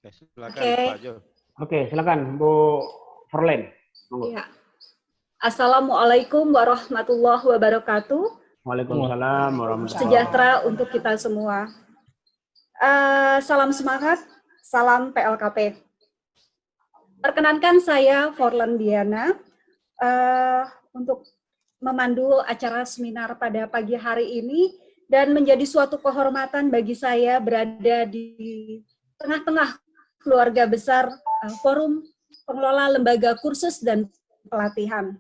Silakan Pak Jo. Oke, silakan Bu Verlen. Ya. Assalamualaikum warahmatullahi wabarakatuh. Waalaikumsalam warahmatullahi wabarakatuh. Sejahtera untuk kita semua. Salam semangat, salam PLKP. Perkenankan saya Forlen Diana untuk memandu acara seminar pada pagi hari ini dan menjadi suatu kehormatan bagi saya berada di tengah-tengah keluarga besar Forum Pengelola Lembaga Kursus dan Pelatihan.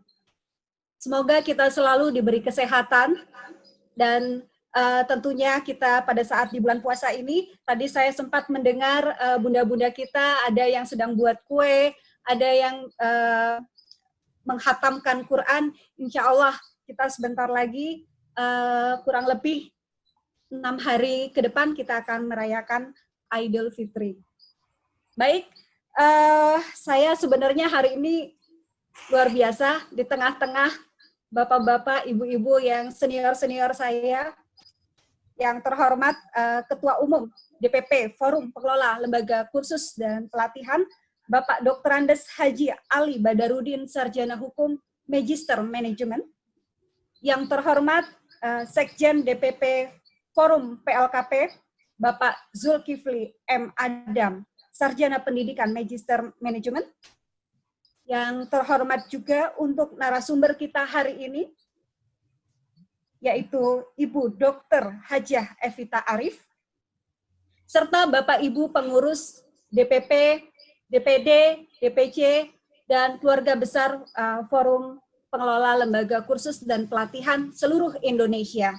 Semoga kita selalu diberi kesehatan dan tentunya kita pada saat di bulan puasa ini, tadi saya sempat mendengar bunda-bunda kita ada yang sedang buat kue, ada yang menghatamkan Quran. Insya Allah kita sebentar lagi kurang lebih 6 hari ke depan kita akan merayakan Idul Fitri. Baik, saya sebenarnya hari ini luar biasa di tengah-tengah bapak-bapak, ibu-ibu yang senior-senior saya, yang terhormat Ketua Umum DPP Forum Pengelola Lembaga Kursus dan Pelatihan, Bapak Dr. Andes Haji Ali Badarudin, Sarjana Hukum Magister Manajemen, yang terhormat Sekjen DPP Forum PLKP, Bapak Zulkifli M. Adam, Sarjana Pendidikan Magister Manajemen, yang terhormat juga untuk narasumber kita hari ini, yaitu Ibu Dr. Hajah Evita Arif, serta Bapak Ibu pengurus DPP, DPD, DPC, dan keluarga besar Forum Pengelola Lembaga Kursus dan Pelatihan seluruh Indonesia.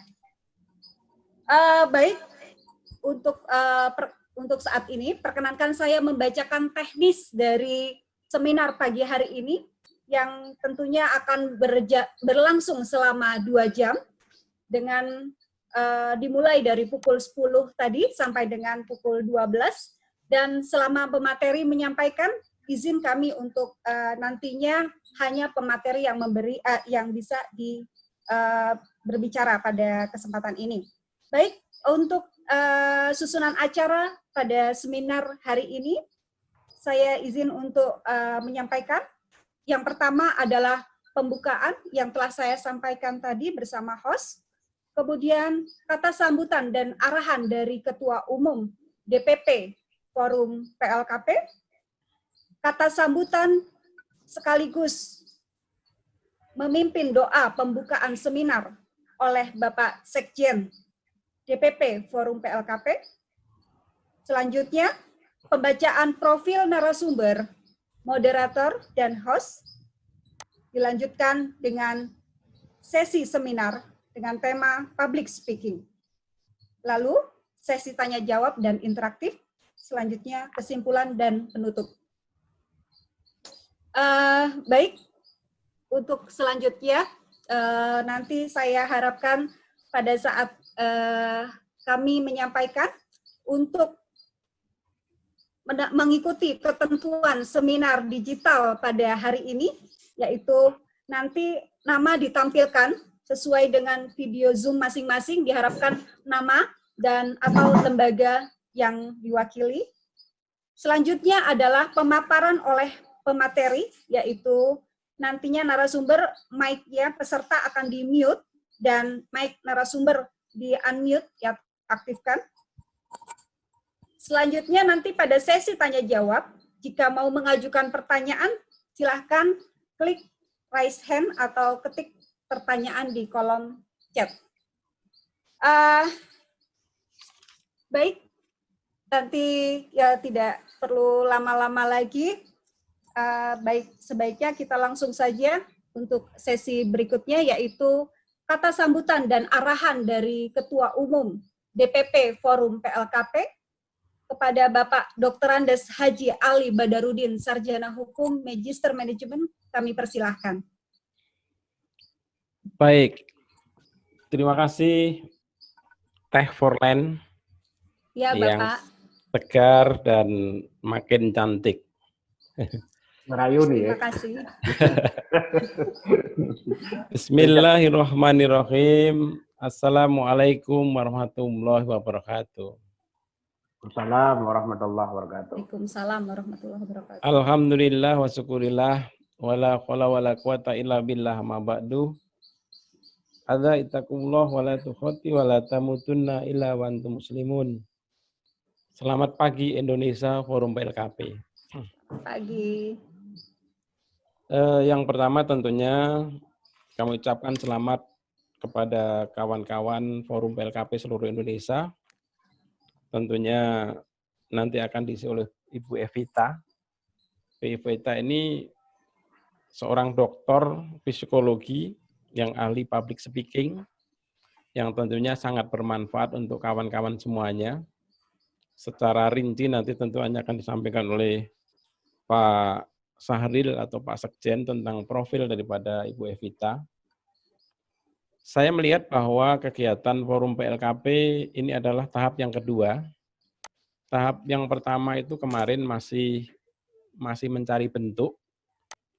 Baik, untuk saat ini, perkenankan saya membacakan teknis dari seminar pagi hari ini, yang tentunya akan berlangsung selama 2 jam, dengan dimulai dari pukul 10 tadi sampai dengan pukul 12, dan selama pemateri menyampaikan, izin kami untuk nantinya hanya pemateri yang yang bisa berbicara pada kesempatan ini. Baik, untuk susunan acara pada seminar hari ini, saya izin untuk menyampaikan. Yang pertama adalah pembukaan yang telah saya sampaikan tadi bersama host. Kemudian kata sambutan dan arahan dari Ketua Umum DPP Forum PLKP, kata sambutan sekaligus memimpin doa pembukaan seminar oleh Bapak Sekjen DPP Forum PLKP. Selanjutnya, pembacaan profil narasumber, moderator, dan host, dilanjutkan dengan sesi seminar dengan tema public speaking. Lalu, sesi tanya jawab dan interaktif, selanjutnya kesimpulan dan penutup. Baik, untuk selanjutnya, nanti saya harapkan pada saat kami menyampaikan untuk mengikuti ketentuan seminar digital pada hari ini, yaitu nanti nama ditampilkan sesuai dengan video Zoom masing-masing, diharapkan nama dan atau lembaga yang diwakili. Selanjutnya adalah pemaparan oleh pemateri, yaitu nantinya narasumber mic-nya peserta akan di-mute dan mic narasumber di-unmute, ya, aktifkan. Selanjutnya nanti pada sesi tanya jawab, jika mau mengajukan pertanyaan, silahkan klik raise hand atau ketik pertanyaan di kolom chat. Baik, nanti ya tidak perlu lama-lama lagi. Baik, sebaiknya kita langsung saja untuk sesi berikutnya, yaitu kata sambutan dan arahan dari Ketua Umum DPP Forum PLKP kepada Bapak Dr. Andes Haji Ali Badarudin, Sarjana Hukum Magister Manajemen, kami persilahkan. Baik, terima kasih Teh Forlen Ya, yang Bapak. tegar dan makin cantik. Merayu nih ya. Terima kasih. Bismillahirrahmanirrahim. Assalamualaikum warahmatullahi wabarakatuh. Assalamualaikum warahmatullahi wabarakatuh. Waalaikumsalam warahmatullahi wabarakatuh. Alhamdulillah wa syukurillah wala qala wala quwata illa billah ma ba'du. Adza ittaqullah wala tukhati wala tamutunna illa wa antum muslimun. Selamat pagi Indonesia Forum PLKP. Pagi. Yang pertama tentunya kami ucapkan selamat kepada kawan-kawan Forum PLKP seluruh Indonesia. Tentunya nanti akan diisi oleh Ibu Evita. Ibu Evita ini seorang doktor psikologi yang ahli public speaking, yang tentunya sangat bermanfaat untuk kawan-kawan semuanya. Secara rinci nanti tentunya akan disampaikan oleh Pak Sahril atau Pak Sekjen tentang profil daripada Ibu Evita. Saya melihat bahwa kegiatan Forum PLKP ini adalah tahap yang kedua. Tahap yang pertama itu kemarin masih mencari bentuk,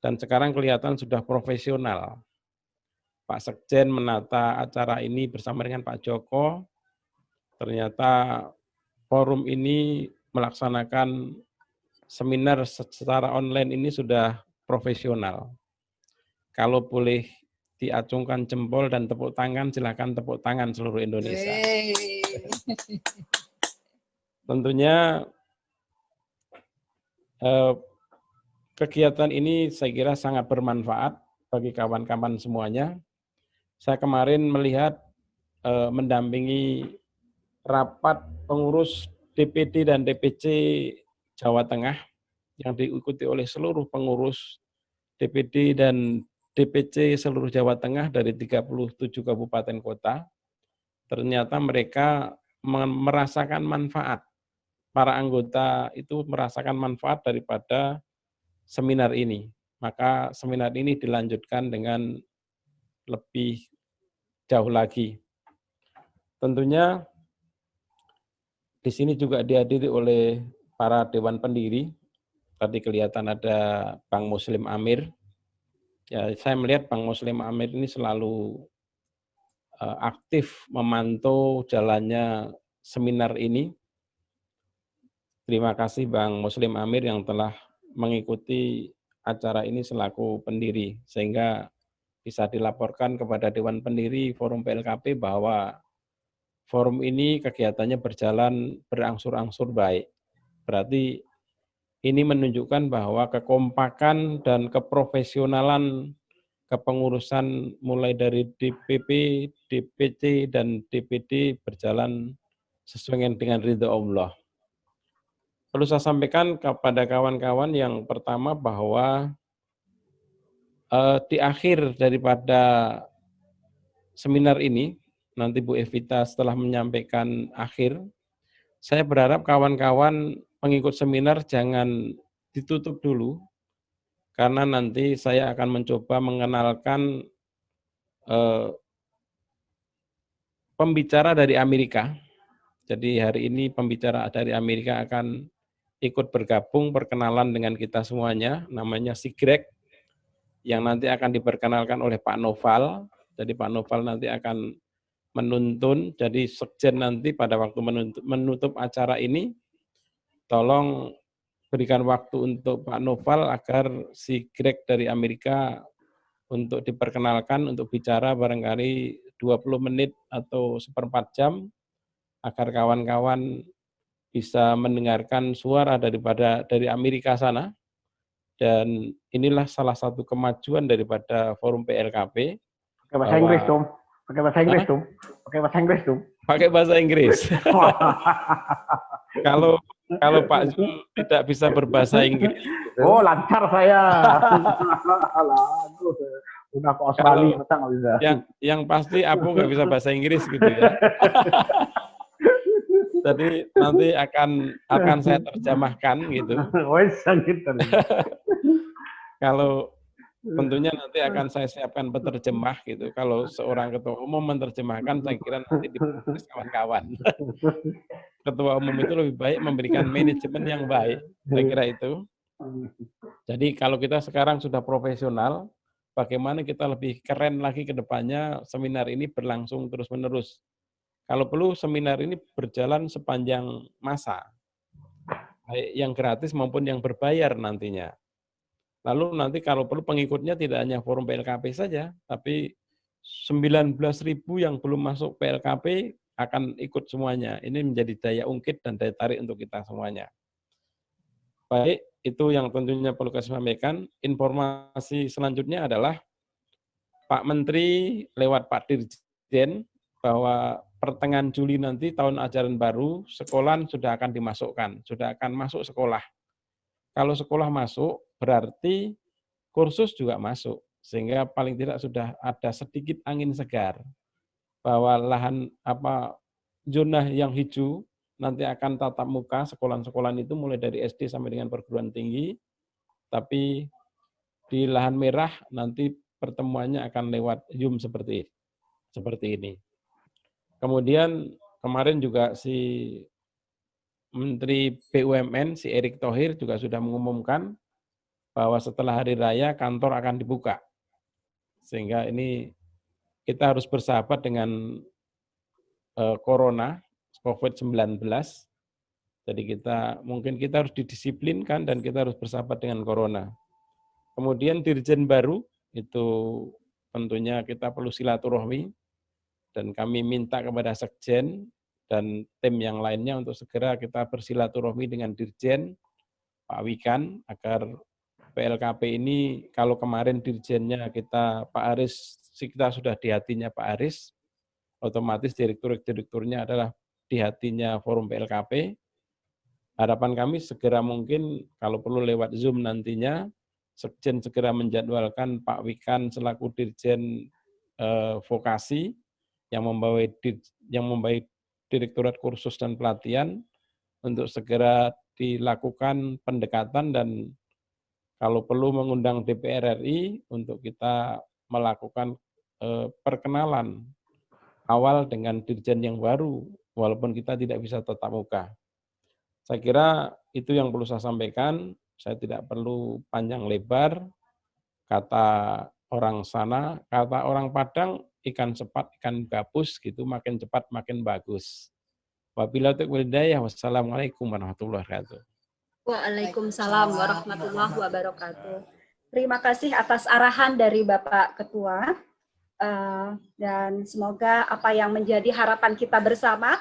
dan sekarang kelihatan sudah profesional. Pak Sekjen menata acara ini bersama dengan Pak Joko. Ternyata forum ini melaksanakan seminar secara online ini sudah profesional. Kalau boleh diacungkan jempol dan tepuk tangan, silakan tepuk tangan seluruh Indonesia. Tentunya kegiatan ini saya kira sangat bermanfaat bagi kawan-kawan semuanya. Saya kemarin melihat mendampingi rapat pengurus DPD dan DPC Jawa Tengah yang diikuti oleh seluruh pengurus DPD dan DPC seluruh Jawa Tengah dari 37 kabupaten kota. Ternyata mereka merasakan manfaat. Para anggota itu merasakan manfaat daripada seminar ini. Maka seminar ini dilanjutkan dengan lebih jauh lagi. Tentunya di sini juga dihadiri oleh para dewan pendiri. Tadi kelihatan ada Bang Muslim Amir. Ya, saya melihat Bang Muslim Amir ini selalu aktif memantau jalannya seminar ini. Terima kasih Bang Muslim Amir yang telah mengikuti acara ini selaku pendiri, sehingga bisa dilaporkan kepada Dewan Pendiri Forum PLKP bahwa forum ini kegiatannya berjalan berangsur-angsur baik. Berarti ini menunjukkan bahwa kekompakan dan keprofesionalan kepengurusan mulai dari DPP, DPC, dan DPD berjalan sesuai dengan ridha Allah. Perlu saya sampaikan kepada kawan-kawan yang pertama bahwa di akhir daripada seminar ini, nanti Bu Evita setelah menyampaikan akhir, saya berharap kawan-kawan pengikut seminar jangan ditutup dulu, karena nanti saya akan mencoba mengenalkan pembicara dari Amerika. Jadi hari ini pembicara dari Amerika akan ikut bergabung perkenalan dengan kita semuanya, namanya si Greg, yang nanti akan diperkenalkan oleh Pak Noval. Jadi Pak Noval nanti akan menuntun, jadi Sekjen nanti pada waktu menutup acara ini, tolong berikan waktu untuk Pak Noval agar si Greg dari Amerika untuk diperkenalkan, untuk bicara barangkali 20 menit atau seperempat jam, agar kawan-kawan bisa mendengarkan suara dari Amerika sana. Dan inilah salah satu kemajuan daripada Forum PLKP. Pakai bahasa Inggris, Tum. Pakai bahasa Inggris, Tum. Pakai bahasa Inggris, Tum. Pakai bahasa Inggris. Kalau Pak Zul tidak bisa berbahasa Inggris. Oh, lancar saya. Udah ke Australia, masa nggak bisa. Yang pasti aku nggak bisa bahasa Inggris gitu ya. Jadi nanti akan saya terjemahkan gitu. Kalau tentunya nanti akan saya siapkan penerjemah gitu. Kalau seorang ketua umum menerjemahkan, saya kira nanti diproses kawan-kawan. Ketua umum itu lebih baik memberikan manajemen yang baik, saya kira itu. Jadi kalau kita sekarang sudah profesional, bagaimana kita lebih keren lagi ke depannya, seminar ini berlangsung terus-menerus. kalau perlu seminar ini berjalan sepanjang masa, baik yang gratis maupun yang berbayar nantinya. Lalu nanti kalau perlu pengikutnya tidak hanya forum PLKP saja, tapi 19.000 yang belum masuk PLKP akan ikut semuanya. Ini menjadi daya ungkit dan daya tarik untuk kita semuanya. Baik, itu yang tentunya perlu saya sampaikan. Informasi selanjutnya adalah Pak Menteri lewat Pak Dirjen bahwa pertengahan Juli nanti tahun ajaran baru, sekolah sudah akan dimasukkan, sudah akan masuk sekolah. Kalau sekolah masuk, berarti kursus juga masuk, sehingga paling tidak sudah ada sedikit angin segar bahwa lahan zona yang hijau nanti akan tatap muka sekolah-sekolah itu mulai dari SD sampai dengan perguruan tinggi, tapi di lahan merah nanti pertemuannya akan lewat Zoom seperti ini. Kemudian kemarin juga si Menteri BUMN, si Erick Thohir juga sudah mengumumkan bahwa setelah hari raya kantor akan dibuka. Sehingga ini kita harus bersahabat dengan corona, COVID-19. Jadi mungkin kita harus didisiplinkan dan kita harus bersahabat dengan corona. Kemudian Dirjen baru, itu tentunya kita perlu silaturahmi, dan kami minta kepada Sekjen dan tim yang lainnya untuk segera kita bersilaturahmi dengan Dirjen, Pak Wikan, agar PLKP ini, kalau kemarin Dirjennya Pak Aris, kita sudah di hatinya Pak Aris, otomatis direktur-direkturnya adalah di hatinya forum PLKP. Harapan kami segera mungkin, kalau perlu lewat Zoom nantinya, Sekjen segera menjadwalkan Pak Wikan selaku Dirjen Vokasi yang membawa Direktorat Kursus dan Pelatihan untuk segera dilakukan pendekatan dan kalau perlu mengundang DPR RI untuk kita melakukan perkenalan awal dengan dirjen yang baru, walaupun kita tidak bisa tatap muka. Saya kira itu yang perlu saya sampaikan. Saya tidak perlu panjang lebar. Kata orang sana, kata orang Padang, ikan cepat, ikan gabus, gitu, makin cepat, makin bagus. Wabillahi taufiq wal hidayah. Wassalamualaikum warahmatullahi wabarakatuh. Waalaikumsalam warahmatullahi wabarakatuh. Terima kasih atas arahan dari Bapak Ketua, dan semoga apa yang menjadi harapan kita bersama,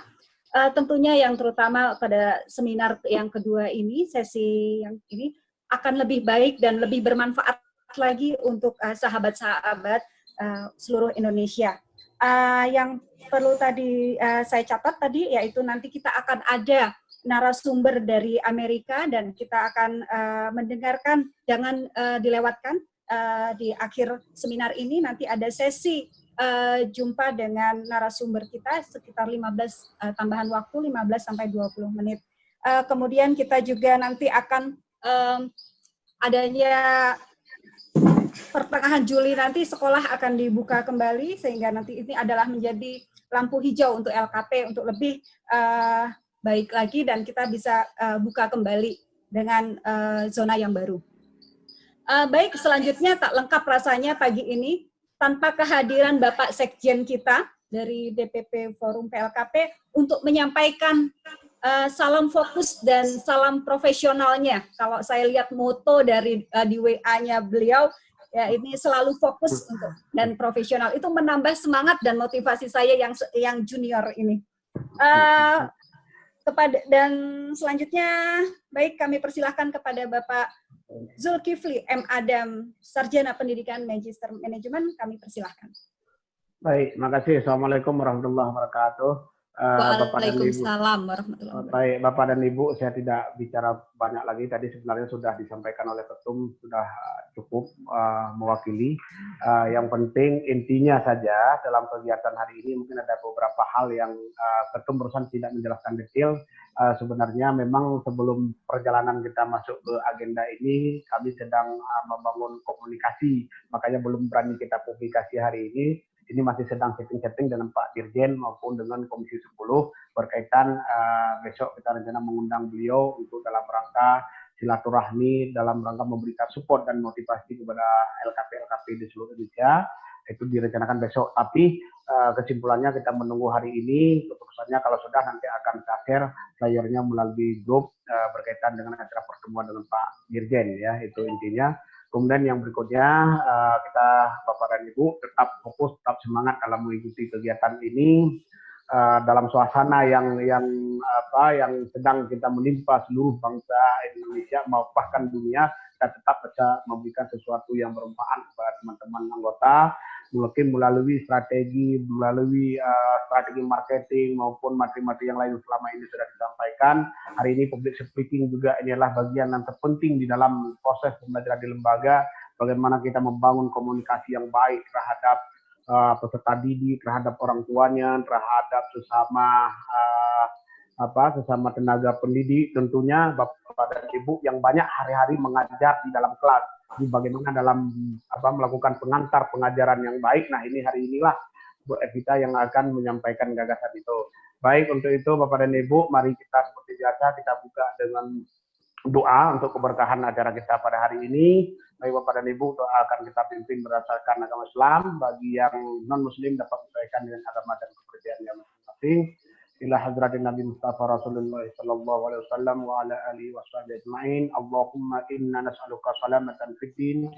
tentunya yang terutama pada seminar yang kedua ini, sesi yang ini akan lebih baik dan lebih bermanfaat lagi untuk sahabat-sahabat seluruh Indonesia. Yang perlu tadi saya catat tadi, yaitu nanti kita akan ada narasumber dari Amerika dan kita akan mendengarkan, jangan dilewatkan di akhir seminar ini nanti ada sesi jumpa dengan narasumber kita sekitar 15 tambahan waktu 15 sampai 20 menit. Kemudian kita juga nanti akan adanya pertengahan Juli nanti sekolah akan dibuka kembali sehingga nanti ini adalah menjadi lampu hijau untuk LKP untuk lebih baik lagi dan kita bisa buka kembali dengan zona yang baru. Baik, selanjutnya tak lengkap rasanya pagi ini tanpa kehadiran Bapak Sekjen kita dari DPP Forum PLKP untuk menyampaikan salam fokus dan salam profesionalnya. Kalau saya lihat moto dari di WA-nya beliau, ya ini selalu fokus untuk dan profesional. Itu menambah semangat dan motivasi saya yang junior ini. Dan selanjutnya, baik kami persilahkan kepada Bapak Zulkifli M. Adam, Sarjana Pendidikan Magister Manajemen, kami persilahkan. Baik, makasih. Assalamualaikum warahmatullahi wabarakatuh. Waalaikumsalam warahmatullahi wabarakatuh. Baik, Bapak dan Ibu, saya tidak bicara banyak lagi. Tadi sebenarnya sudah disampaikan oleh Ketum, sudah cukup mewakili. Yang penting intinya saja dalam kegiatan hari ini mungkin ada beberapa hal yang Ketum barusan tidak menjelaskan detail. Sebenarnya memang sebelum perjalanan kita masuk ke agenda ini, kami sedang membangun komunikasi, makanya belum berani kita publikasi hari ini. Ini masih sedang setting-setting dengan Pak Dirjen maupun dengan Komisi 10 berkaitan besok kita rencana mengundang beliau untuk dalam rangka silaturahmi, dalam rangka memberikan support dan motivasi kepada LKP-LKP di seluruh Indonesia. itu direncanakan besok. Tapi kesimpulannya kita menunggu hari ini, keputusannya kalau sudah nanti akan share flyernya melalui grup berkaitan dengan acara pertemuan dengan Pak Dirjen ya, itu intinya. Kemudian yang berikutnya kita Bapak dan Ibu tetap fokus, tetap semangat dalam mengikuti kegiatan ini dalam suasana yang sedang kita menimpa seluruh bangsa Indonesia maupun bahkan dunia. Kita tetap bisa memberikan sesuatu yang bermanfaat kepada teman-teman anggota, mungkin melalui strategi marketing maupun materi-materi yang lain selama ini sudah disampaikan. Hari ini public speaking juga ini adalah bagian yang terpenting di dalam proses pembelajaran di lembaga, bagaimana kita membangun komunikasi yang baik terhadap peserta didik, terhadap orang tuanya, terhadap sesama tenaga pendidik, tentunya Bapak dan Ibu yang banyak hari-hari mengajar di dalam kelas. Jadi bagaimana dalam melakukan pengantar pengajaran yang baik. Nah, ini hari inilah Bu Evita yang akan menyampaikan gagasan itu. Baik, untuk itu Bapak dan Ibu, mari kita seperti biasa kita buka dengan doa untuk keberkahan acara kita pada hari ini. Baik Bapak dan Ibu, doa akan kita pimpin berdasarkan agama Islam. Bagi yang non-Muslim dapat menyesuaikan dengan agama dan kepercayaannya masing-masing. Ila hadratin Nabi Mustafa Rasulullah sallallahu alaihi wasallam wa ala alihi washabihi ajma'in. Allahumma inna nas'aluka salamatan fid din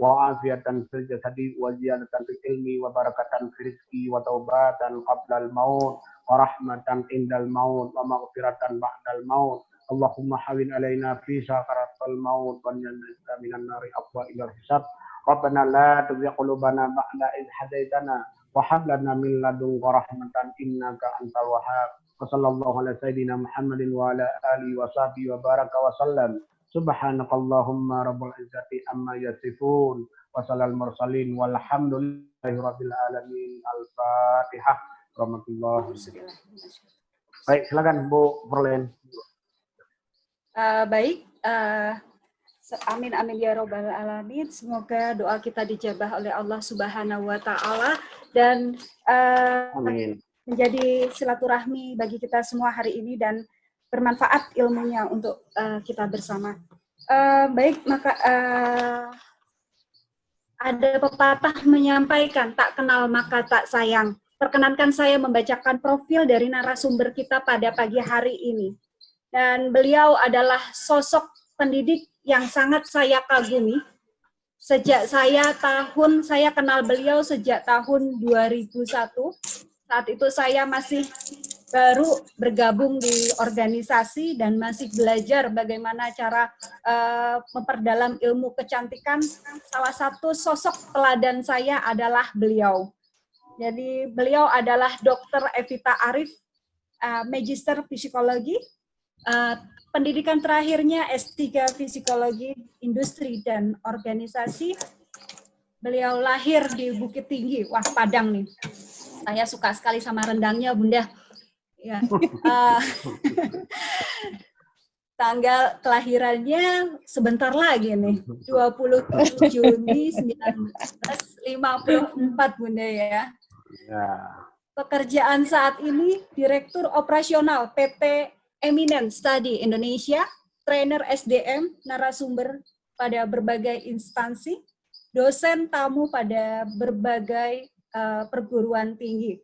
wa afiatan fil jasadi wa ziyadatan fil ilmi wa barakatan fil rizqi wa taubatan qabla al maut wa rahmatan indal maut wa maghfiratan ba'dal maut. Allahumma hawin alaina fi sakaratil maut wa najina minan nari aqwa ila hisab. Rabbana la tuzigh qulubana ba'da idh hadaitana wa hab lana min ladunka rahmatan innaka antal wahhab. Wa sallallahu ala sayidina Muhammadin wa ala alihi wa sahbihi wa baraka wa sallam. Subhanakallahumma rabbul izzati amma yasifun wa salal mursalin walhamdulillahi rabbil alamin. Al-Fatihah. Rahmatullah. Baik, silakan Bu Verlen. Baik, amin amin ya robbal alamin. Semoga doa kita dijabah oleh Allah Subhanahu wa taala dan Amin. menjadi silaturahmi bagi kita semua hari ini dan bermanfaat ilmunya untuk kita bersama. Baik, maka ada pepatah menyampaikan tak kenal maka tak sayang. Perkenankan saya membacakan profil dari narasumber kita pada pagi hari ini. Dan beliau adalah sosok pendidik yang sangat saya kagumi. Saya kenal beliau sejak tahun 2001. Saat itu saya masih baru bergabung di organisasi dan masih belajar bagaimana cara memperdalam ilmu kecantikan. Salah satu sosok teladan saya adalah beliau. Jadi beliau adalah Dr. Evita Arif, Magister Psikologi. Pendidikan terakhirnya S3 Psikologi Industri dan Organisasi. Beliau lahir di Bukit Tinggi, wah Padang nih. Saya suka sekali sama rendangnya, Bunda. Ya. Tanggal kelahirannya sebentar lagi nih, 27 Juni 1954, Bunda ya. Pekerjaan saat ini Direktur Operasional PT Eminent Study Indonesia, trainer SDM, narasumber pada berbagai instansi, dosen tamu pada berbagai perguruan tinggi.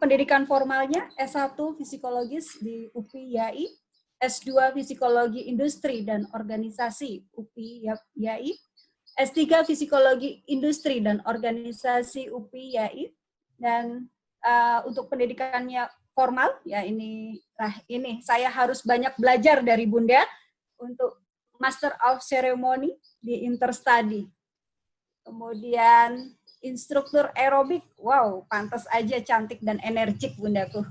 Pendidikan formalnya S1 Psikologis di UPI YAI, S2 Psikologi Industri dan Organisasi UPI YAI, S3 Psikologi Industri dan Organisasi UPI YAI, dan untuk pendidikannya formal, ya ini saya harus banyak belajar dari Bunda untuk Master of Ceremony di Interstudy. Kemudian instruktur aerobik, wow, pantas aja cantik dan energik Bundaku.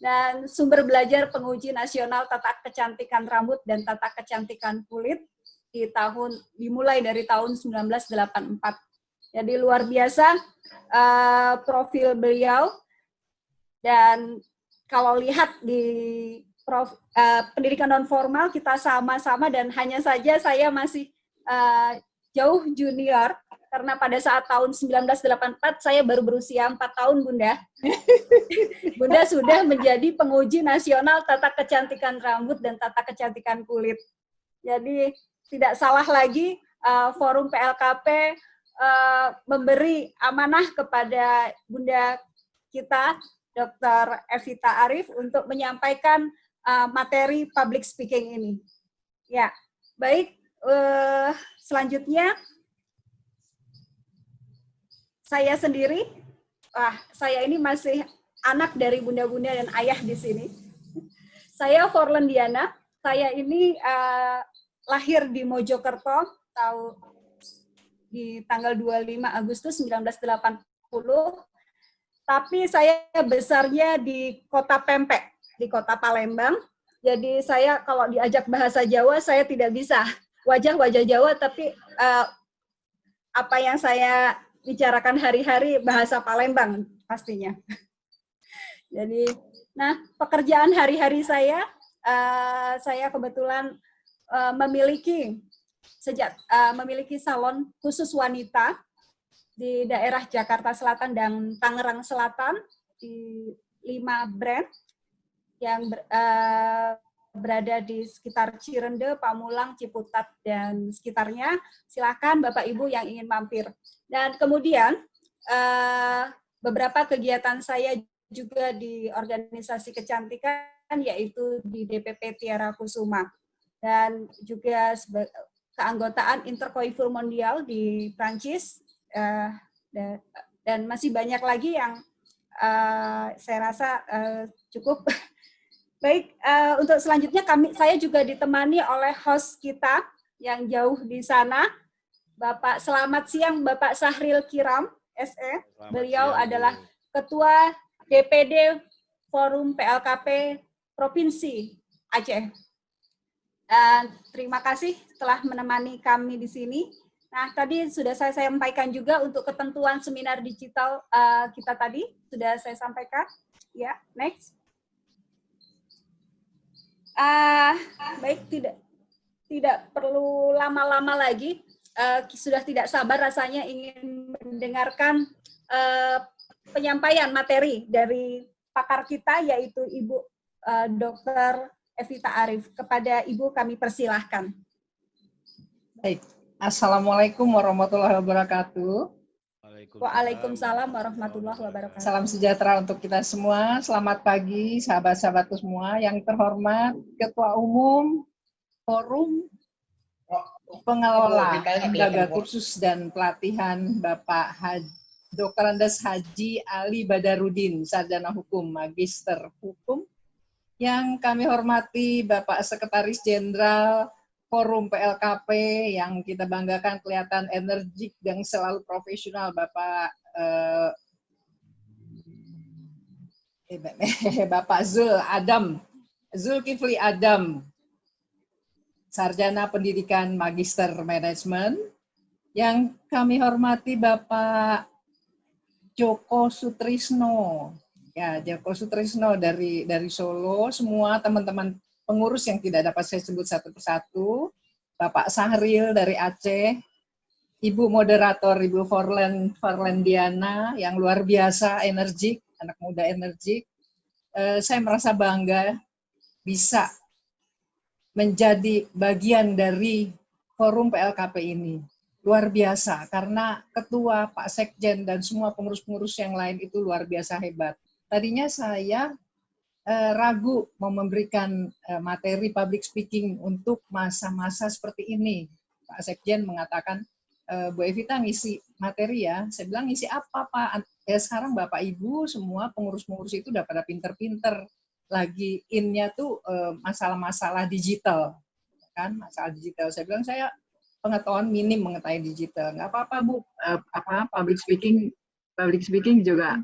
Dan sumber belajar penguji nasional tata kecantikan rambut dan tata kecantikan kulit dimulai dari tahun 1984. Jadi luar biasa profil beliau. Dan kalau lihat di pendidikan non formal kita sama-sama dan hanya saja saya masih jauh junior karena pada saat tahun 1984 saya baru berusia 4 tahun Bunda. Bunda sudah menjadi penguji nasional tata kecantikan rambut dan tata kecantikan kulit. Jadi tidak salah lagi forum PLKP memberi amanah kepada Bunda kita, Dr. Evita Arif, untuk menyampaikan materi public speaking ini. Ya, baik. Selanjutnya, saya sendiri, saya ini masih anak dari bunda-bunda dan ayah di sini. Saya Forlen Diana. Saya ini lahir di Mojokerto di tanggal 25 Agustus 1980. Tapi saya besarnya di kota Pempek, di kota Palembang. Jadi saya kalau diajak bahasa Jawa, saya tidak bisa. Wajah-wajah Jawa, tapi apa yang saya bicarakan hari-hari bahasa Palembang pastinya. Jadi, nah pekerjaan hari-hari saya kebetulan memiliki salon khusus wanita di daerah Jakarta Selatan dan Tangerang Selatan di 5 brand yang berada di sekitar Cirende, Pamulang, Ciputat, dan sekitarnya. Silakan Bapak Ibu yang ingin mampir. Dan kemudian beberapa kegiatan saya juga di organisasi kecantikan, yaitu di DPP Tiara Kusuma. Dan juga keanggotaan Intercoiffure Mondial di Prancis, dan masih banyak lagi yang saya rasa cukup. Baik, untuk selanjutnya saya juga ditemani oleh host kita yang jauh di sana, Bapak, selamat siang Bapak Sahril Kiram, SE. Beliau adalah Ketua DPD Forum PLKP Provinsi Aceh. Terima kasih telah menemani kami di sini. Nah, tadi sudah saya sampaikan juga untuk ketentuan seminar digital kita tadi, sudah saya sampaikan. Ya, next. Baik, tidak perlu lama-lama lagi. Sudah tidak sabar rasanya ingin mendengarkan penyampaian materi dari pakar kita, yaitu Ibu Dr. Evita Arif. Kepada Ibu kami persilahkan. Baik, Assalamualaikum warahmatullahi wabarakatuh. Waalaikumsalam warahmatullahi wabarakatuh. Salam sejahtera untuk kita semua. Selamat pagi sahabat-sahabatku semua. Yang terhormat Ketua Umum Forum Pengelola Lembaga Kursus dan Pelatihan Bapak Dr. Andes Haji Ali Badarudin, Sarjana Hukum, Magister Hukum. Yang kami hormati Bapak Sekretaris Jenderal Forum PLKP yang kita banggakan, kelihatan energik dan selalu profesional, Bapak Bapak Zulkifli Adam, Sarjana Pendidikan Magister Manajemen. Yang kami hormati Bapak Joko Sutrisno, ya Joko Sutrisno dari Solo, semua teman-teman pengurus yang tidak dapat saya sebut satu persatu, Bapak Sahril dari Aceh, Ibu moderator Ibu Forlen Diana yang luar biasa energik, anak muda energik. Saya merasa bangga bisa menjadi bagian dari forum PLKP ini. Luar biasa, karena ketua, Pak Sekjen, dan semua pengurus-pengurus yang lain itu luar biasa hebat. Tadinya saya ragu mau memberikan materi public speaking untuk masa-masa seperti ini. Pak Sekjen mengatakan, Bu Evita ngisi materi ya. Saya bilang, ngisi apa Pak? Ya sekarang Bapak Ibu semua pengurus-pengurus itu udah pada pinter-pinter. Lagi in-nya tuh masalah-masalah digital. Kan, masalah digital. Saya bilang, saya pengetahuan minim mengetahui digital. Nggak apa-apa Bu, public speaking juga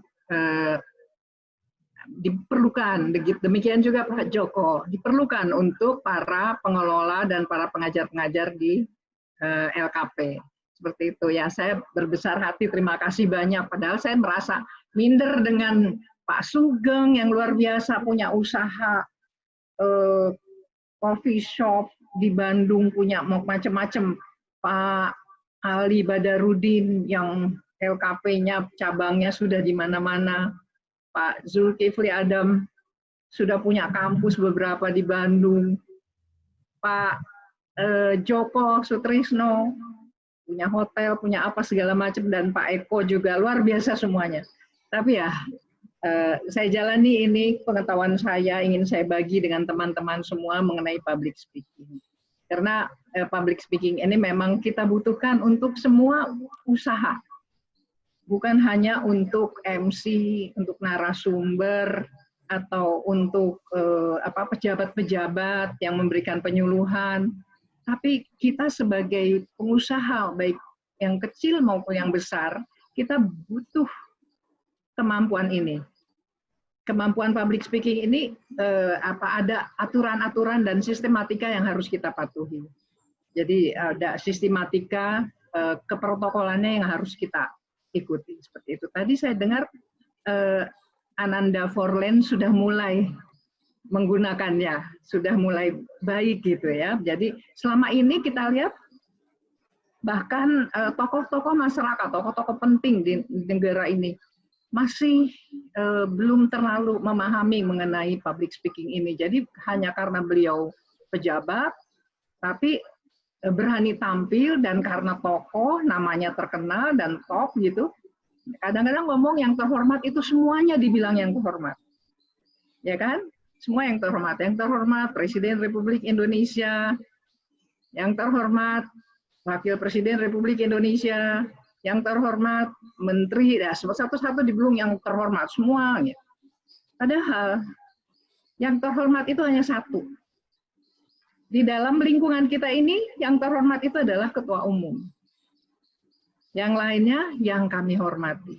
diperlukan. Demikian juga Pak Joko, diperlukan untuk para pengelola dan para pengajar-pengajar di LKP. Seperti itu ya, saya berbesar hati, terima kasih banyak. Padahal saya merasa minder dengan Pak Sugeng yang luar biasa punya usaha coffee shop di Bandung, punya macam-macam. Pak Ali Badarudin yang LKP-nya cabangnya sudah di mana-mana. Pak Zulkifli Adam sudah punya kampus beberapa di Bandung. Pak Joko Sutrisno punya hotel, punya apa segala macam, dan Pak Eko juga luar biasa semuanya. Tapi ya, saya jalani ini, pengetahuan saya ingin saya bagi dengan teman-teman semua mengenai public speaking. Karena public speaking ini memang kita butuhkan untuk semua usaha. Bukan hanya untuk MC, untuk narasumber, atau untuk pejabat-pejabat yang memberikan penyuluhan, tapi kita sebagai pengusaha, baik yang kecil maupun yang besar, kita butuh kemampuan ini. Kemampuan public speaking ini ada aturan-aturan dan sistematika yang harus kita patuhi. Jadi ada sistematika keprotokolannya yang harus kita ikuti seperti itu. Tadi saya dengar Ananda Forland sudah mulai menggunakannya, sudah mulai baik gitu ya. Jadi selama ini kita lihat bahkan tokoh-tokoh masyarakat, tokoh-tokoh penting di negara ini masih belum terlalu memahami mengenai public speaking ini. Jadi hanya karena beliau pejabat, tapi berani tampil, dan karena tokoh namanya terkenal dan top gitu, kadang-kadang ngomong yang terhormat itu semuanya dibilang yang terhormat, ya kan? Semua yang terhormat Presiden Republik Indonesia, yang terhormat Wakil Presiden Republik Indonesia, yang terhormat Menteri, satu-satu dibilang yang terhormat semuanya. Padahal yang terhormat itu hanya satu. Di dalam lingkungan kita ini yang terhormat itu adalah Ketua Umum. Yang lainnya yang kami hormati.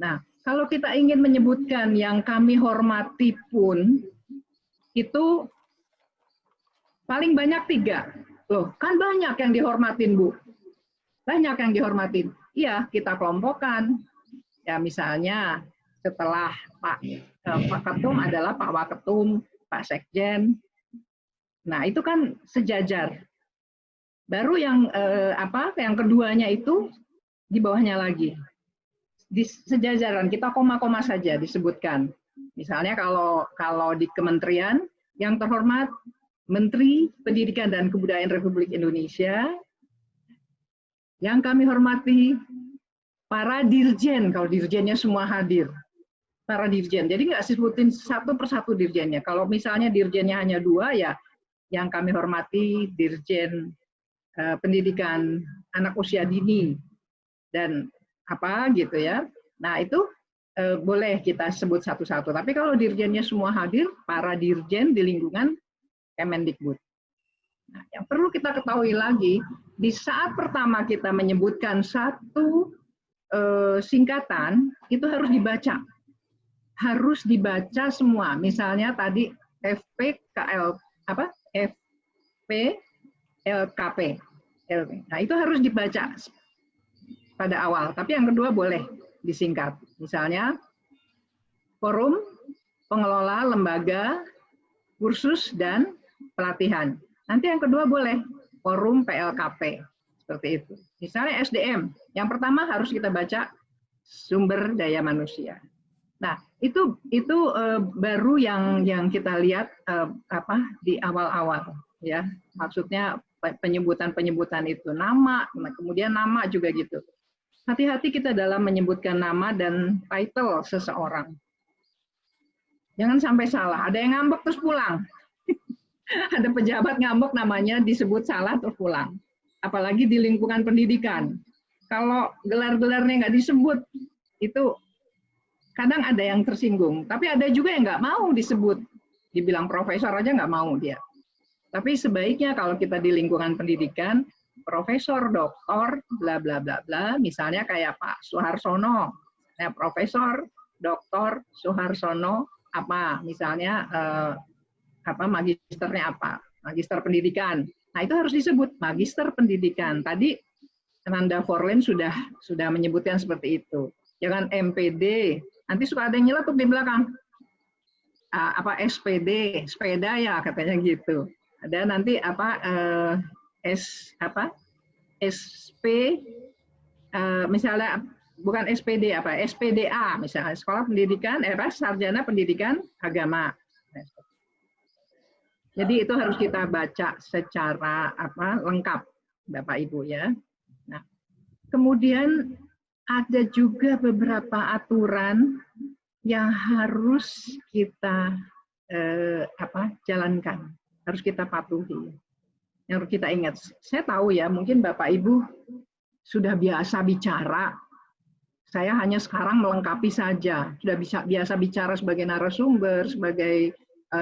Nah, kalau kita ingin menyebutkan yang kami hormati pun, itu paling banyak 3. Loh, kan banyak yang dihormatin, Bu. Banyak yang dihormatin. Iya, kita kelompokkan. Ya, misalnya setelah Pak Ketum adalah Pak Waketum, Pak Sekjen. Nah, itu kan sejajar. Baru yang yang keduanya itu di bawahnya lagi. Di sejajaran kita koma-koma saja disebutkan. Misalnya kalau di kementerian yang terhormat Menteri Pendidikan dan Kebudayaan Republik Indonesia, yang kami hormati para dirjen, kalau dirjennya semua hadir, para dirjen. Jadi nggak sebutin satu persatu dirjennya. Kalau misalnya dirjennya hanya 2, ya yang kami hormati Dirjen Pendidikan Anak Usia Dini dan apa gitu ya. Nah itu boleh kita sebut satu-satu. Tapi kalau dirjennya semua hadir, para dirjen di lingkungan Kemendikbud. Nah, yang perlu kita ketahui lagi, di saat pertama kita menyebutkan satu singkatan, itu harus dibaca. Harus dibaca semua. Misalnya tadi FPLKP. Nah, itu harus dibaca pada awal. Tapi yang kedua boleh disingkat. Misalnya, Forum Pengelola Lembaga Kursus dan Pelatihan. Nanti yang kedua boleh Forum PLKP. Seperti itu. Misalnya SDM. Yang pertama harus kita baca sumber daya manusia. Nah, itu baru yang kita lihat di awal-awal ya. Maksudnya penyebutan itu nama, kemudian nama juga gitu. Hati-hati kita dalam menyebutkan nama dan title seseorang. Jangan sampai salah. Ada yang ngambek terus pulang. Ada pejabat ngambek namanya disebut salah terus pulang. Apalagi di lingkungan pendidikan. Kalau gelar-gelarnya nggak disebut, itu kadang ada yang tersinggung. Tapi ada juga yang nggak mau disebut. Dibilang profesor aja nggak mau dia. Tapi sebaiknya kalau kita di lingkungan pendidikan, profesor, doktor, bla bla bla bla, misalnya kayak Pak Suharsono, ya, Profesor, Doktor Suharsono, apa, misalnya magisternya apa, magister pendidikan. Nah itu harus disebut magister pendidikan. Tadi Ananda Forland sudah menyebutkan seperti itu. Jangan MPD. Nanti suka ada yang nyeletuk di belakang. SPD, sepeda ya katanya gitu. Ada nanti misalnya bukan SPD SPDA misalnya Sekolah Pendidikan Sarjana Pendidikan Agama. Jadi itu harus kita baca secara lengkap Bapak Ibu ya. Kemudian ada juga beberapa aturan yang harus kita jalankan, harus kita patuhi, yang harus kita ingat. Saya tahu ya, mungkin Bapak Ibu sudah biasa bicara. Saya hanya sekarang melengkapi saja, sudah biasa bicara sebagai narasumber, sebagai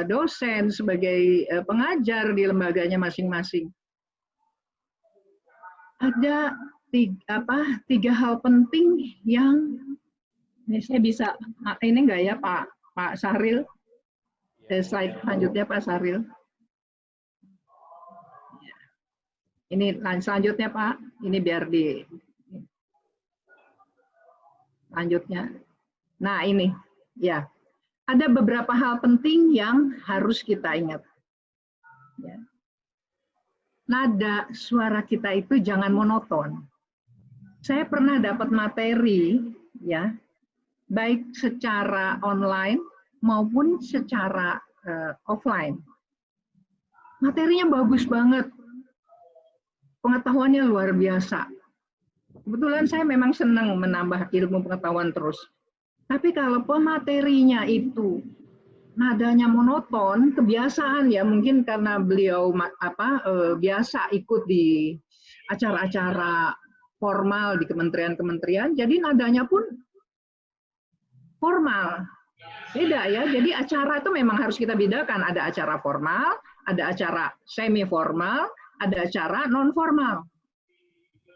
dosen, sebagai pengajar di lembaganya masing-masing. Ada tiga hal penting yang ini saya bisa, ini enggak ya Pak Sahril? Slide selanjutnya Pak Sahril. Ini selanjutnya Pak, ini biar di selanjutnya. Nah ini, ya. Ada beberapa hal penting yang harus kita ingat. Ya. Nada suara kita itu jangan monoton. Saya pernah dapat materi, ya, baik secara online maupun secara offline. Materinya bagus banget, pengetahuannya luar biasa. Kebetulan saya memang senang menambah ilmu pengetahuan terus. Tapi kalau pematerinya itu nadanya monoton, kebiasaan ya, mungkin karena beliau biasa ikut di acara-acara formal di kementerian-kementerian, jadi nadanya pun formal. Beda ya, jadi acara itu memang harus kita bedakan. Ada acara formal, ada acara semi formal, ada acara non formal.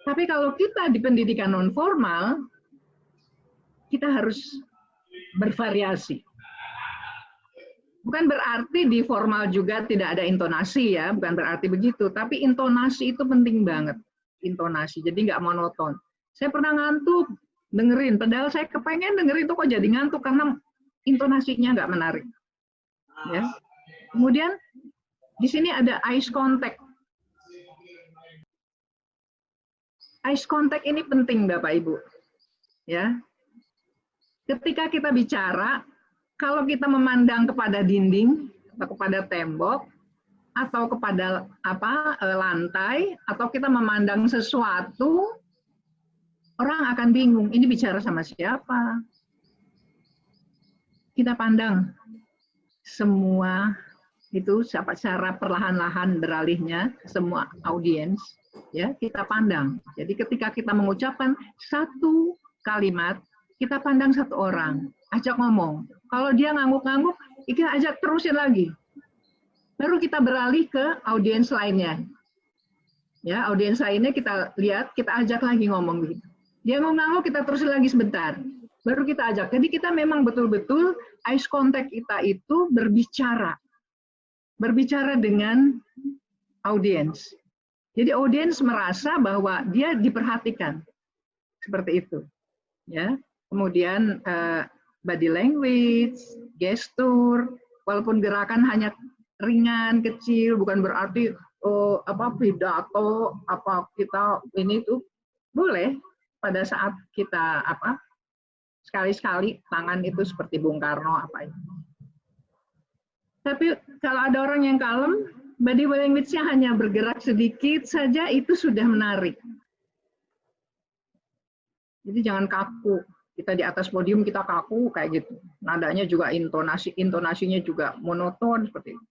Tapi kalau kita di pendidikan non formal, kita harus bervariasi. Bukan berarti di formal juga tidak ada intonasi ya, bukan berarti begitu. Tapi intonasi itu penting banget, intonasi. Jadi nggak monoton. Saya pernah ngantuk dengerin, padahal saya kepengen dengerin itu kok jadi ngantuk karena intonasinya nggak menarik. Ya. Kemudian di sini ada eye contact. Eye contact ini penting Bapak Ibu. Ya. Ketika kita bicara, kalau kita memandang kepada dinding atau kepada tembok atau kepada lantai atau kita memandang sesuatu, orang akan bingung, ini bicara sama siapa? Kita pandang semua itu secara perlahan-lahan beralihnya semua audiens, ya kita pandang. Jadi ketika kita mengucapkan satu kalimat, kita pandang satu orang, ajak ngomong. Kalau dia ngangguk-ngangguk, kita ajak terusin lagi. Baru kita beralih ke audiens lainnya. Ya, audiens lainnya kita lihat, kita ajak lagi ngomong begitu. Dia ngangguk, kita terusin lagi sebentar. Baru kita ajak. Jadi kita memang betul-betul eye contact kita itu berbicara. Berbicara dengan audiens. Jadi audiens merasa bahwa dia diperhatikan. Seperti itu. Ya. Kemudian body language, gestur, walaupun gerakan hanya ringan, kecil, bukan berarti pidato, kita ini tuh boleh pada saat kita sekali-sekali tangan itu seperti Bung Karno apa itu. Tapi kalau ada orang yang kalem, body language-nya hanya bergerak sedikit saja itu sudah menarik. Jadi jangan kaku. Kita di atas podium kita kaku kayak gitu. Nadanya juga intonasinya juga monoton seperti itu.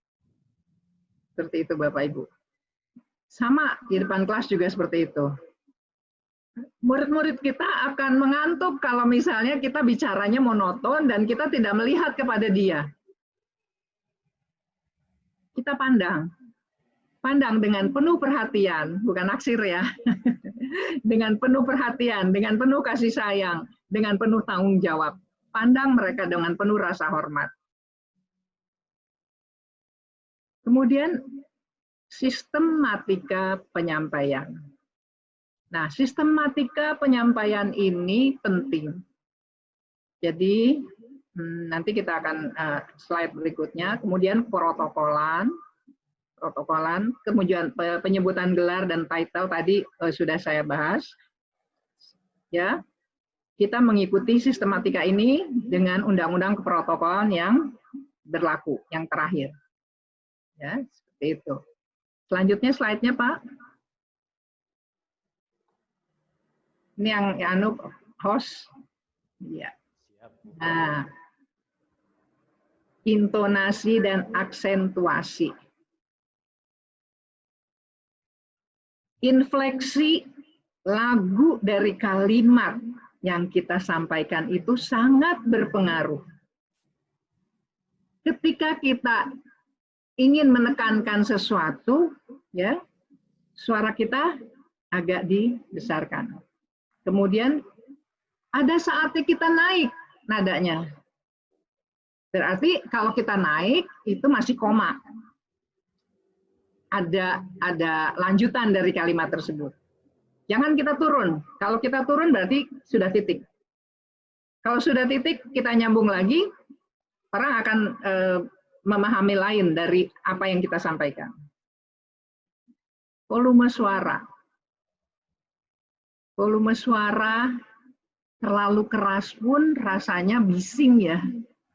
Seperti itu Bapak Ibu. Sama di depan kelas juga seperti itu. Murid-murid kita akan mengantuk kalau misalnya kita bicaranya monoton dan kita tidak melihat kepada dia. Kita pandang. Pandang dengan penuh perhatian, bukan naksir ya. Dengan penuh perhatian, dengan penuh kasih sayang, dengan penuh tanggung jawab. Pandang mereka dengan penuh rasa hormat. Kemudian sistematika penyampaian. Nah, sistematika penyampaian ini penting. Jadi nanti kita akan slide berikutnya. Kemudian protokolan, kemudian penyebutan gelar dan title tadi sudah saya bahas. Ya, kita mengikuti sistematika ini dengan undang-undang keprotokolan yang berlaku, yang terakhir. Ya, seperti itu. Selanjutnya slide-nya, Pak. Ini yang anu host. Ya. Nah, intonasi dan aksentuasi. Infleksi lagu dari kalimat yang kita sampaikan itu sangat berpengaruh. Ketika kita ingin menekankan sesuatu, ya, suara kita agak dibesarkan. Kemudian ada saatnya kita naik nadanya. Berarti kalau kita naik itu masih koma. Ada lanjutan dari kalimat tersebut. Jangan kita turun. Kalau kita turun berarti sudah titik. Kalau sudah titik, kita nyambung lagi, orang akan memahami lain dari apa yang kita sampaikan. Volume suara. Volume suara terlalu keras pun rasanya bising ya.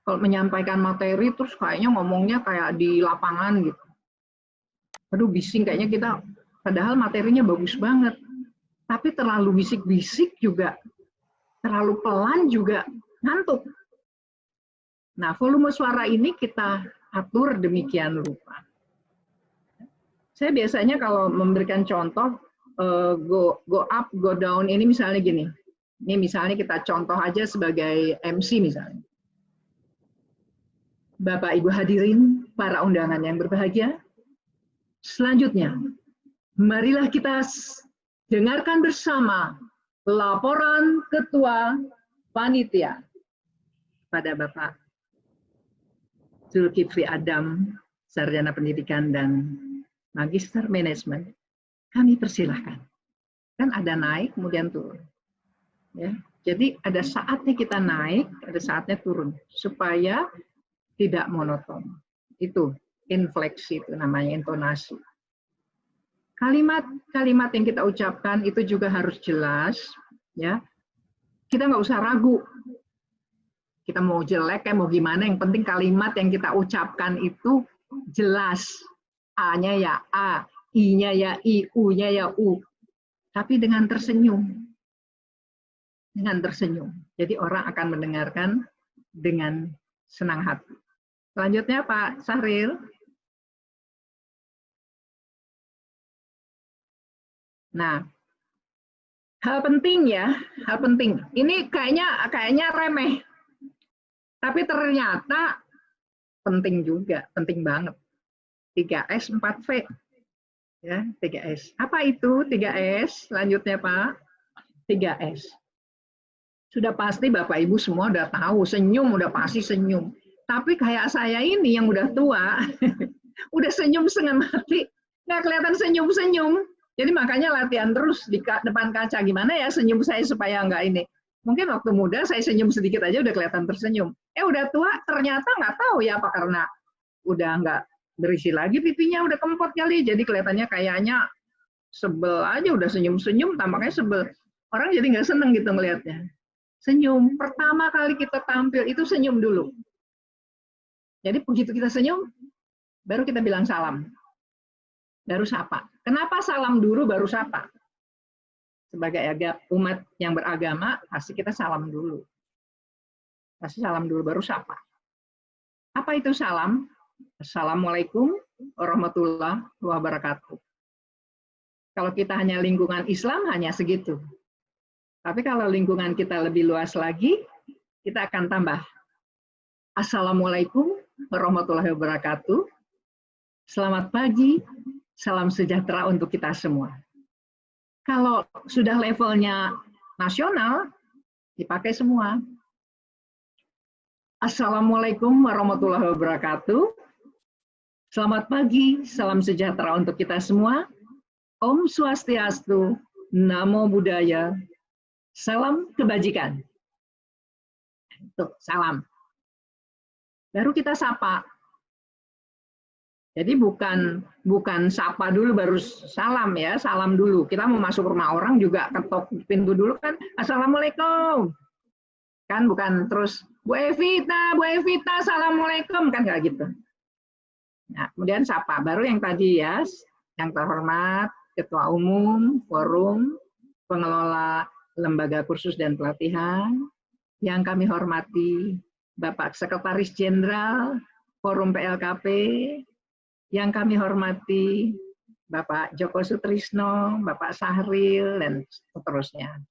Kalau menyampaikan materi terus kayaknya ngomongnya kayak di lapangan gitu. Aduh bising kayaknya kita, padahal materinya bagus banget. Tapi terlalu bisik-bisik juga, terlalu pelan juga ngantuk. Nah, volume suara ini kita atur demikian rupa. Saya biasanya kalau memberikan contoh, go up, go down, ini misalnya gini. Ini misalnya kita contoh aja sebagai MC misalnya. Bapak Ibu hadirin, para undangan yang berbahagia, selanjutnya, marilah kita dengarkan bersama laporan Ketua Panitia pada Bapak Zulkifli Adam, Sarjana Pendidikan dan Magister Manajemen. Kami persilahkan. Kan ada naik, kemudian turun. Ya, jadi ada saatnya kita naik, ada saatnya turun, supaya tidak monoton. Itu infleksi, itu namanya intonasi. Kalimat-kalimat yang kita ucapkan itu juga harus jelas, ya. Kita nggak usah ragu. Kita mau jelek kayak mau gimana, yang penting kalimat yang kita ucapkan itu jelas. A-nya ya A, I-nya ya I, U-nya ya U. Tapi dengan tersenyum. Dengan tersenyum. Jadi orang akan mendengarkan dengan senang hati. Selanjutnya Pak Sahril. Nah, hal penting ya, hal penting. Ini kayaknya remeh. Tapi ternyata penting juga, penting banget. 3S, 4V. Ya, 3S. Apa itu 3S? Selanjutnya Pak. 3S. Sudah pasti Bapak Ibu semua udah tahu, senyum udah pasti senyum. Tapi kayak saya ini yang udah tua, udah senyum setengah mati, nggak kelihatan senyum-senyum. Jadi makanya latihan terus di depan kaca, gimana ya senyum saya supaya nggak ini. Mungkin waktu muda saya senyum sedikit aja udah kelihatan tersenyum. Udah tua ternyata nggak tahu ya apa karena udah nggak berisi lagi pipinya, udah kempot kali, jadi kelihatannya kayaknya sebel aja, udah senyum-senyum, tampaknya sebel. Orang jadi nggak seneng gitu ngelihatnya. Senyum, pertama kali kita tampil itu senyum dulu. Jadi begitu kita senyum, baru kita bilang salam. Baru sapa. Kenapa salam dulu baru sapa? Sebagai umat yang beragama, pasti kita salam dulu. Pasti salam dulu, baru sapa. Apa itu salam? Assalamualaikum warahmatullahi wabarakatuh. Kalau kita hanya lingkungan Islam, hanya segitu. Tapi kalau lingkungan kita lebih luas lagi, kita akan tambah. Assalamualaikum warahmatullahi wabarakatuh. Selamat pagi, salam sejahtera untuk kita semua. Kalau sudah levelnya nasional, dipakai semua. Assalamualaikum warahmatullahi wabarakatuh. Selamat pagi, salam sejahtera untuk kita semua. Om Swastiastu, Namo Buddhaya, salam kebajikan. Tuh, salam. Baru kita sapa. Jadi bukan sapa dulu baru salam ya, salam dulu. Kita mau masuk rumah orang juga ketok pintu dulu kan, Assalamualaikum. Kan bukan terus, Bu Evita, Assalamualaikum, kan nggak gitu. Nah, kemudian sapa, baru yang tadi ya, yang terhormat, Ketua Umum, Forum, Pengelola Lembaga Kursus dan Pelatihan, yang kami hormati Bapak Sekretaris Jenderal Forum PLKP, yang kami hormati Bapak Joko Sutrisno, Bapak Sahril, dan seterusnya.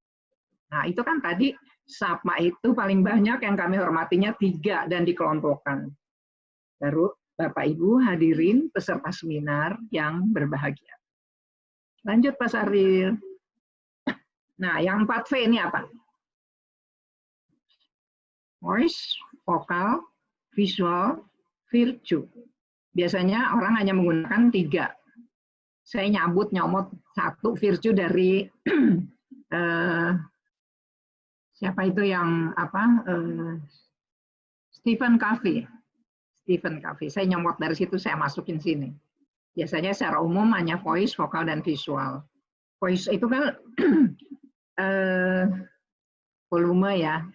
Nah, itu kan tadi sapa itu paling banyak yang kami hormatinya 3 dan dikelompokkan. Baru Bapak Ibu hadirin peserta seminar yang berbahagia. Lanjut Pak Sahril. Nah, yang 4V ini apa? Voice, vokal, visual, virtue. Biasanya orang hanya menggunakan 3. Saya nyomot 1 virtue dari siapa itu yang apa? Stephen Covey. Stephen Covey. Saya nyomot dari situ, saya masukin sini. Biasanya secara umum hanya voice, vokal, dan visual. Voice itu kan volume ya,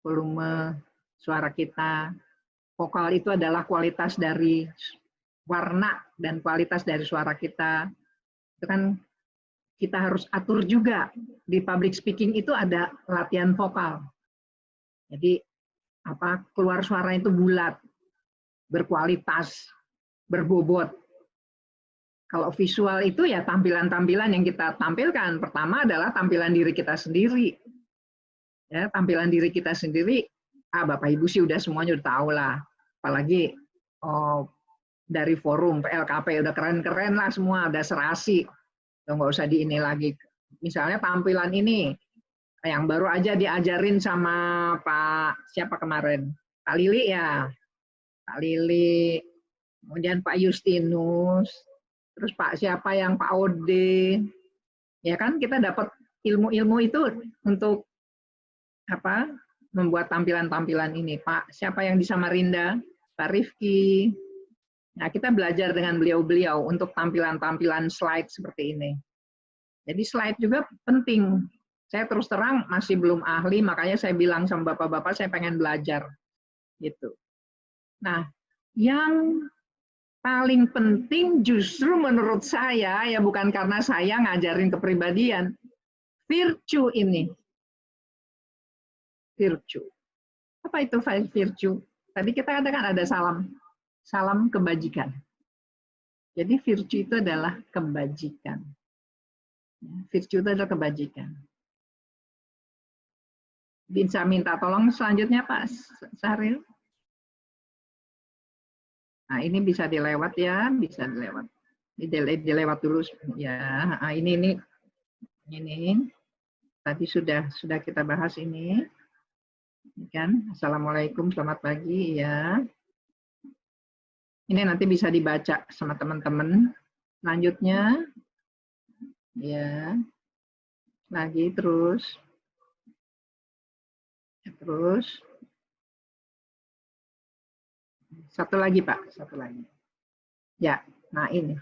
volume suara kita. Vokal itu adalah kualitas dari warna dan kualitas dari suara kita. Itu kan kita harus atur juga. Di public speaking itu ada latihan vokal. Jadi apa, keluar suara itu bulat, berkualitas, berbobot. Kalau visual itu ya tampilan-tampilan yang kita tampilkan. Pertama adalah tampilan diri kita sendiri. Ya, tampilan diri kita sendiri, Bapak Ibu sih udah semuanya udah tahu lah. Apalagi dari forum PLKP udah keren-keren lah semua, udah serasi. Nggak usah di ini lagi. Misalnya tampilan ini, yang baru aja diajarin sama Pak siapa kemarin? Pak Lili ya. Pak Lili, kemudian Pak Justinus, terus Pak siapa yang Pak Ode. Ya kan kita dapat ilmu-ilmu itu untuk apa? Membuat tampilan-tampilan ini. Pak siapa yang di Samarinda? Pak Rifki. Nah, kita belajar dengan beliau-beliau untuk tampilan-tampilan slide seperti ini. Jadi slide juga penting. Saya terus terang masih belum ahli, makanya saya bilang sama bapak-bapak saya pengen belajar. Gitu. Nah, yang paling penting justru menurut saya, ya bukan karena saya ngajarin kepribadian, virtue ini. Virtue. Apa itu virtue? Tadi kita katakan ada salam kebajikan. Jadi virtue itu adalah kebajikan. Virtue itu adalah kebajikan. Bisa minta tolong selanjutnya Pak Sahril. Nah ini bisa dilewat ya, bisa dilewat. Dilewat dulu ya. Nah, ini tadi sudah kita bahas ini. Kan? Assalamualaikum, selamat pagi ya. Ini nanti bisa dibaca sama teman-teman. Selanjutnya, ya, lagi terus. Satu lagi Pak, satu lagi. Ya, nah ini.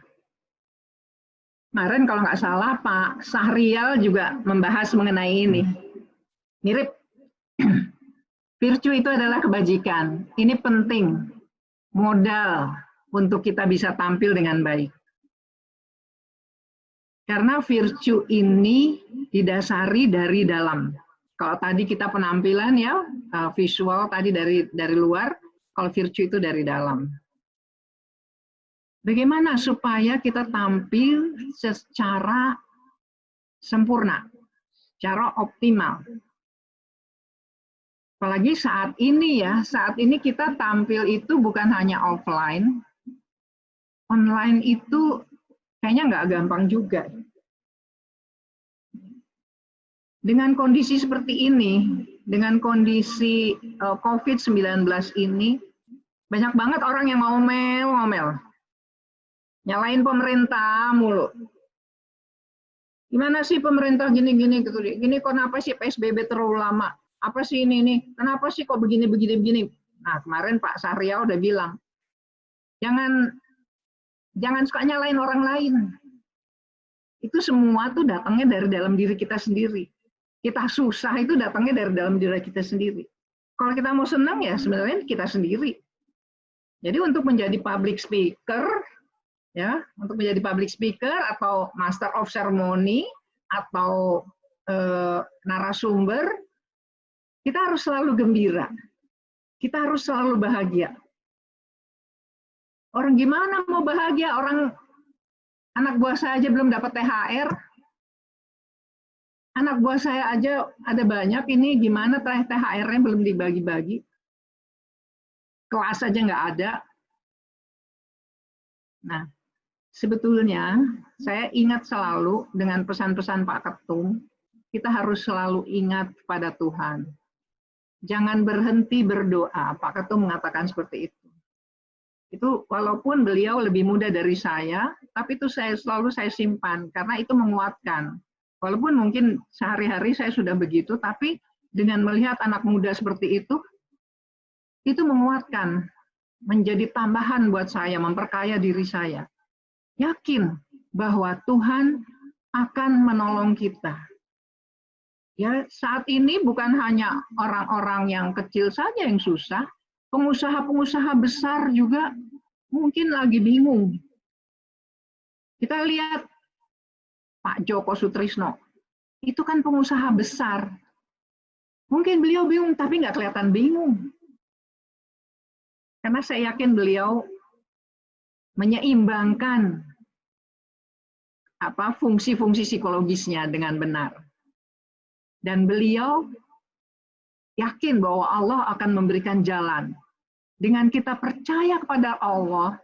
Kemarin kalau nggak salah Pak Sahrial juga membahas mengenai ini. Mirip. Virtue itu adalah kebajikan. Ini penting, modal untuk kita bisa tampil dengan baik. Karena virtue ini didasari dari dalam. Kalau tadi kita penampilan ya, visual tadi dari luar, kalau virtue itu dari dalam. Bagaimana supaya kita tampil secara sempurna, secara optimal? Apalagi saat ini ya, saat ini kita tampil itu bukan hanya offline, online itu kayaknya nggak gampang juga. Dengan kondisi seperti ini, dengan kondisi COVID-19 ini, banyak banget orang yang ngomel-ngomel. Nyalain pemerintah mulu. Gimana sih pemerintah gini-gini gitu. Gini kenapa sih PSBB terlalu lama? Apa sih ini? Kenapa sih kok begini? Nah, kemarin Pak Sahrial udah bilang, jangan suka nyalain orang lain. Itu semua tuh datangnya dari dalam diri kita sendiri. Kita susah itu datangnya dari dalam diri kita sendiri. Kalau kita mau senang ya sebenarnya kita sendiri. Jadi untuk menjadi public speaker, ya, untuk menjadi public speaker atau master of ceremony atau narasumber, kita harus selalu gembira. Kita harus selalu bahagia. Orang gimana mau bahagia? Orang anak buah saya aja belum dapat THR. Anak buah saya aja ada banyak, ini gimana THR-nya belum dibagi-bagi. Kelas aja nggak ada. Nah, sebetulnya saya ingat selalu dengan pesan-pesan Pak Ketum, kita harus selalu ingat pada Tuhan. Jangan berhenti berdoa. Pak Ketum mengatakan seperti itu. Itu walaupun beliau lebih muda dari saya, tapi itu selalu saya simpan karena itu menguatkan. Walaupun mungkin sehari-hari saya sudah begitu, tapi dengan melihat anak muda seperti itu menguatkan, menjadi tambahan buat saya, memperkaya diri saya. Yakin bahwa Tuhan akan menolong kita. Ya, saat ini bukan hanya orang-orang yang kecil saja yang susah, pengusaha-pengusaha besar juga mungkin lagi bingung. Kita lihat Pak Joko Sutrisno, itu kan pengusaha besar. Mungkin beliau bingung, tapi nggak kelihatan bingung. Karena saya yakin beliau menyeimbangkan fungsi-fungsi psikologisnya dengan benar. Dan beliau yakin bahwa Allah akan memberikan jalan. Dengan kita percaya kepada Allah,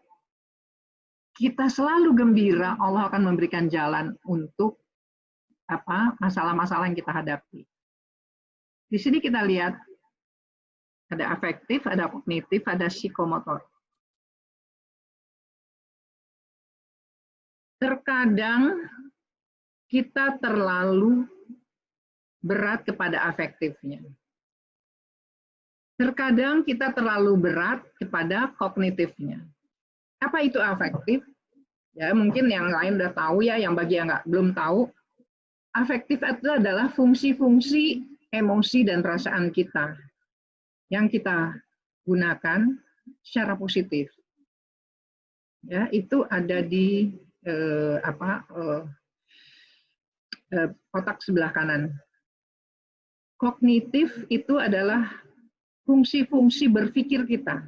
kita selalu gembira, Allah akan memberikan jalan untuk masalah-masalah yang kita hadapi. Di sini kita lihat ada afektif, ada kognitif, ada psikomotor. Terkadang kita terlalu berat kepada afektifnya. Terkadang kita terlalu berat kepada kognitifnya. Apa itu afektif? Ya, mungkin yang lain udah tahu ya, yang bagi yang belum tahu, afektif itu adalah fungsi-fungsi emosi dan perasaan kita yang kita gunakan secara positif. Ya, itu ada di kotak sebelah kanan. Kognitif itu adalah fungsi-fungsi berpikir kita,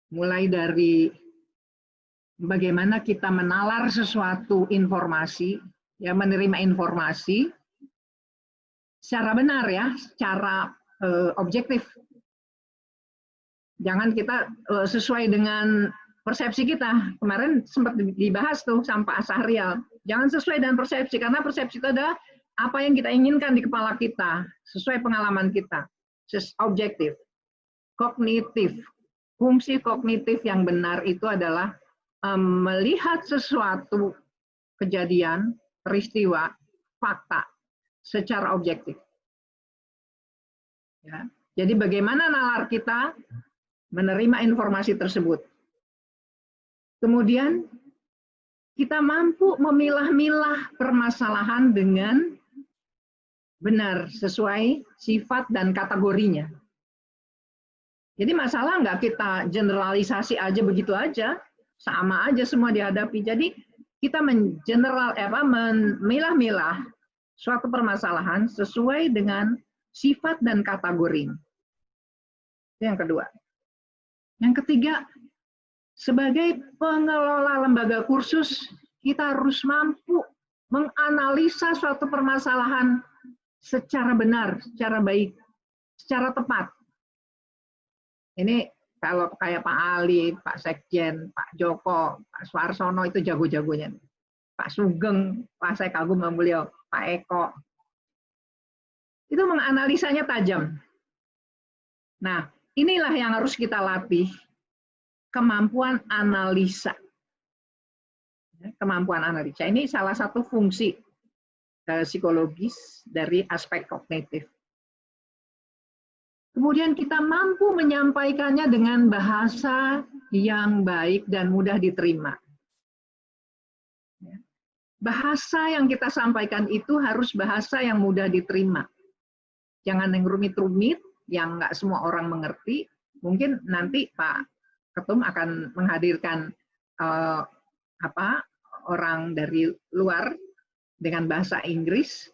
mulai dari bagaimana kita menalar sesuatu informasi, ya, menerima informasi secara benar ya, secara objektif. Jangan kita sesuai dengan persepsi kita. Kemarin sempat dibahas tuh sama Pak Sahrial. Jangan sesuai dengan persepsi, karena persepsi itu adalah apa yang kita inginkan di kepala kita, sesuai pengalaman kita. Objektif. Kognitif. Fungsi kognitif yang benar itu adalah melihat sesuatu kejadian, peristiwa, fakta secara objektif. Ya. Jadi bagaimana nalar kita menerima informasi tersebut. Kemudian kita mampu memilah-milah permasalahan dengan benar sesuai sifat dan kategorinya. Jadi masalah nggak kita generalisasi aja begitu aja, sama aja semua dihadapi. Jadi kita memilah-milah suatu permasalahan sesuai dengan sifat dan kategori. Itu yang kedua. Yang ketiga, sebagai pengelola lembaga kursus, kita harus mampu menganalisa suatu permasalahan secara benar, secara baik, secara tepat. Ini kalau kayak Pak Ali, Pak Sekjen, Pak Joko, Pak Suarsono itu jago-jagonya. Pak Sugeng, Pak saya kagum sama beliau, Pak Eko. Itu menganalisanya tajam. Nah, inilah yang harus kita latih. Kemampuan analisa. Kemampuan analisa. Ini salah satu fungsi psikologis dari aspek kognitif. Kemudian kita mampu menyampaikannya dengan bahasa yang baik dan mudah diterima. Bahasa yang kita sampaikan itu harus bahasa yang mudah diterima. Jangan yang rumit-rumit, yang nggak semua orang mengerti. Mungkin nanti Pak Ketum akan menghadirkan orang dari luar dengan bahasa Inggris.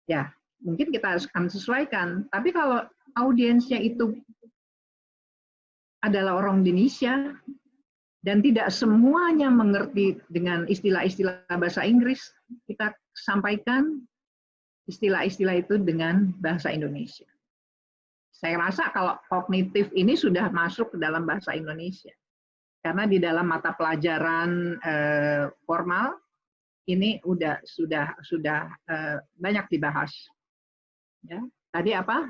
ya mungkin kita akan sesuaikan. Tapi kalau audiensnya itu adalah orang Indonesia dan tidak semuanya mengerti dengan istilah-istilah bahasa Inggris, kita sampaikan istilah-istilah itu dengan bahasa Indonesia. Saya rasa kalau kognitif ini sudah masuk ke dalam bahasa Indonesia. Karena di dalam mata pelajaran formal ini sudah banyak dibahas. Ya. Tadi apa?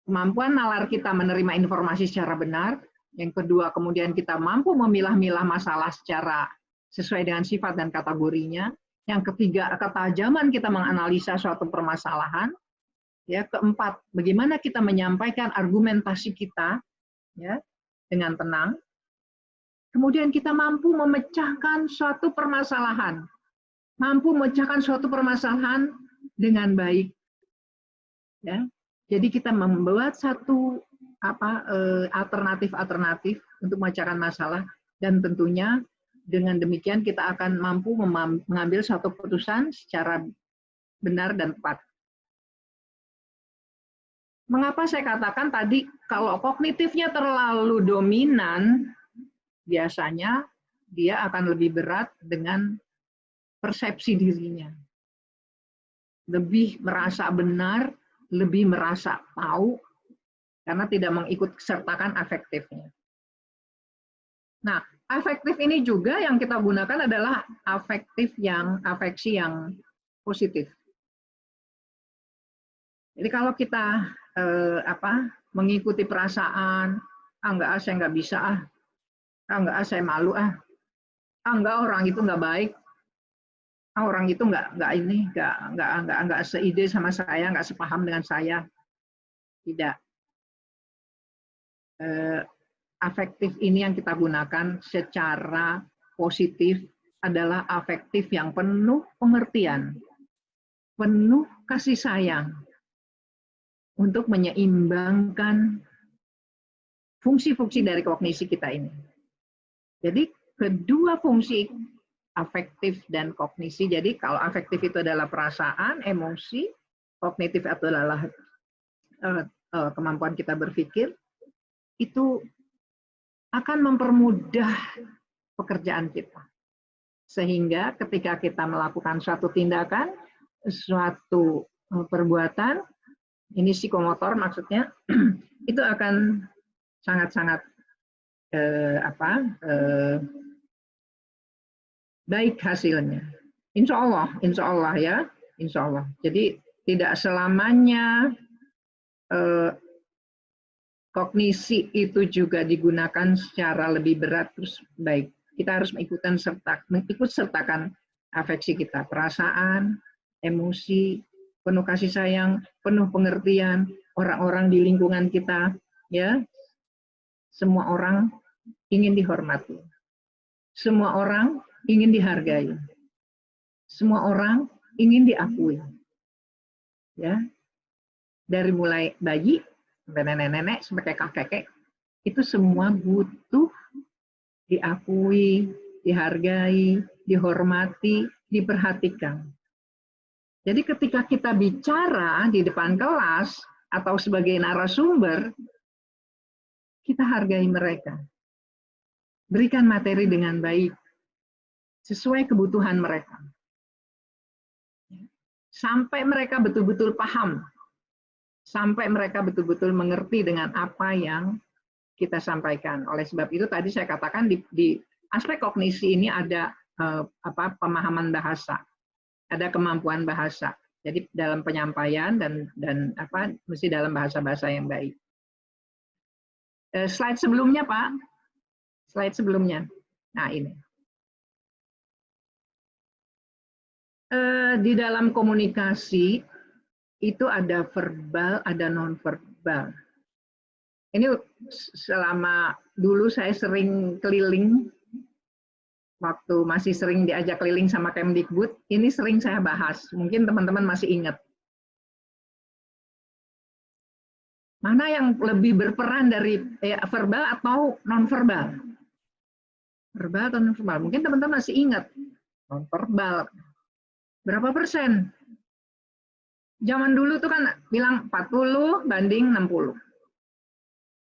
Kemampuan nalar kita menerima informasi secara benar. Yang kedua, kemudian kita mampu memilah-milah masalah secara sesuai dengan sifat dan kategorinya. Yang ketiga, ketajaman kita menganalisa suatu permasalahan. Ya, keempat, bagaimana kita menyampaikan argumentasi kita ya dengan tenang. Kemudian kita mampu memecahkan suatu permasalahan. Mampu memecahkan suatu permasalahan dengan baik. Ya. Jadi kita membuat satu alternatif untuk memecahkan masalah, dan tentunya dengan demikian kita akan mampu mengambil suatu keputusan secara benar dan tepat. Mengapa saya katakan tadi kalau kognitifnya terlalu dominan, biasanya dia akan lebih berat dengan persepsi dirinya. Lebih merasa benar, lebih merasa tahu, karena tidak mengikut sertakan afektifnya. Nah, afektif ini juga yang kita gunakan adalah afeksi yang positif. Jadi kalau kita mengikuti perasaan, enggak, saya nggak bisa, enggak, saya malu, enggak, orang itu nggak baik, orang itu nggak seide sama saya, nggak sepaham dengan saya. Tidak. Afektif ini yang kita gunakan secara positif adalah afektif yang penuh pengertian, penuh kasih sayang untuk menyeimbangkan fungsi-fungsi dari kognisi kita ini. Jadi kedua fungsi afektif dan kognisi, jadi kalau afektif itu adalah perasaan, emosi, kognitif itu adalah kemampuan kita berpikir, itu akan mempermudah pekerjaan kita. Sehingga ketika kita melakukan suatu tindakan, suatu perbuatan, ini psikomotor maksudnya, itu akan sangat-sangat baik hasilnya. Insya Allah ya, insya Allah. Jadi tidak selamanya kognisi itu juga digunakan secara lebih berat terus baik. Kita harus mengikut sertakan afeksi kita, perasaan, emosi, penuh kasih sayang, penuh pengertian, orang-orang di lingkungan kita, ya. Semua orang ingin dihormati. Semua orang ingin dihargai. Semua orang ingin diakui. Ya. Dari mulai bayi sampai nenek-nenek, sampai kakek-kakek, itu semua butuh diakui, dihargai, dihormati, diperhatikan. Jadi ketika kita bicara di depan kelas atau sebagai narasumber, kita hargai mereka. Berikan materi dengan baik, sesuai kebutuhan mereka. Sampai mereka betul-betul paham, sampai mereka betul-betul mengerti dengan apa yang kita sampaikan. Oleh sebab itu tadi saya katakan di aspek kognisi ini ada pemahaman bahasa, ada kemampuan bahasa. Jadi dalam penyampaian dan mesti dalam bahasa-bahasa yang baik. Slide sebelumnya, Pak. Slide sebelumnya. Nah, ini. Di dalam komunikasi itu ada verbal, ada non-verbal. Ini selama dulu saya sering keliling, waktu masih sering diajak keliling sama Kemdikbud, ini sering saya bahas. Mungkin teman-teman masih ingat. Mana yang lebih berperan dari verbal atau non-verbal? Verbal atau non-verbal? Mungkin teman-teman masih ingat. Non-verbal. Berapa persen? Zaman dulu tuh kan bilang 40 banding 60.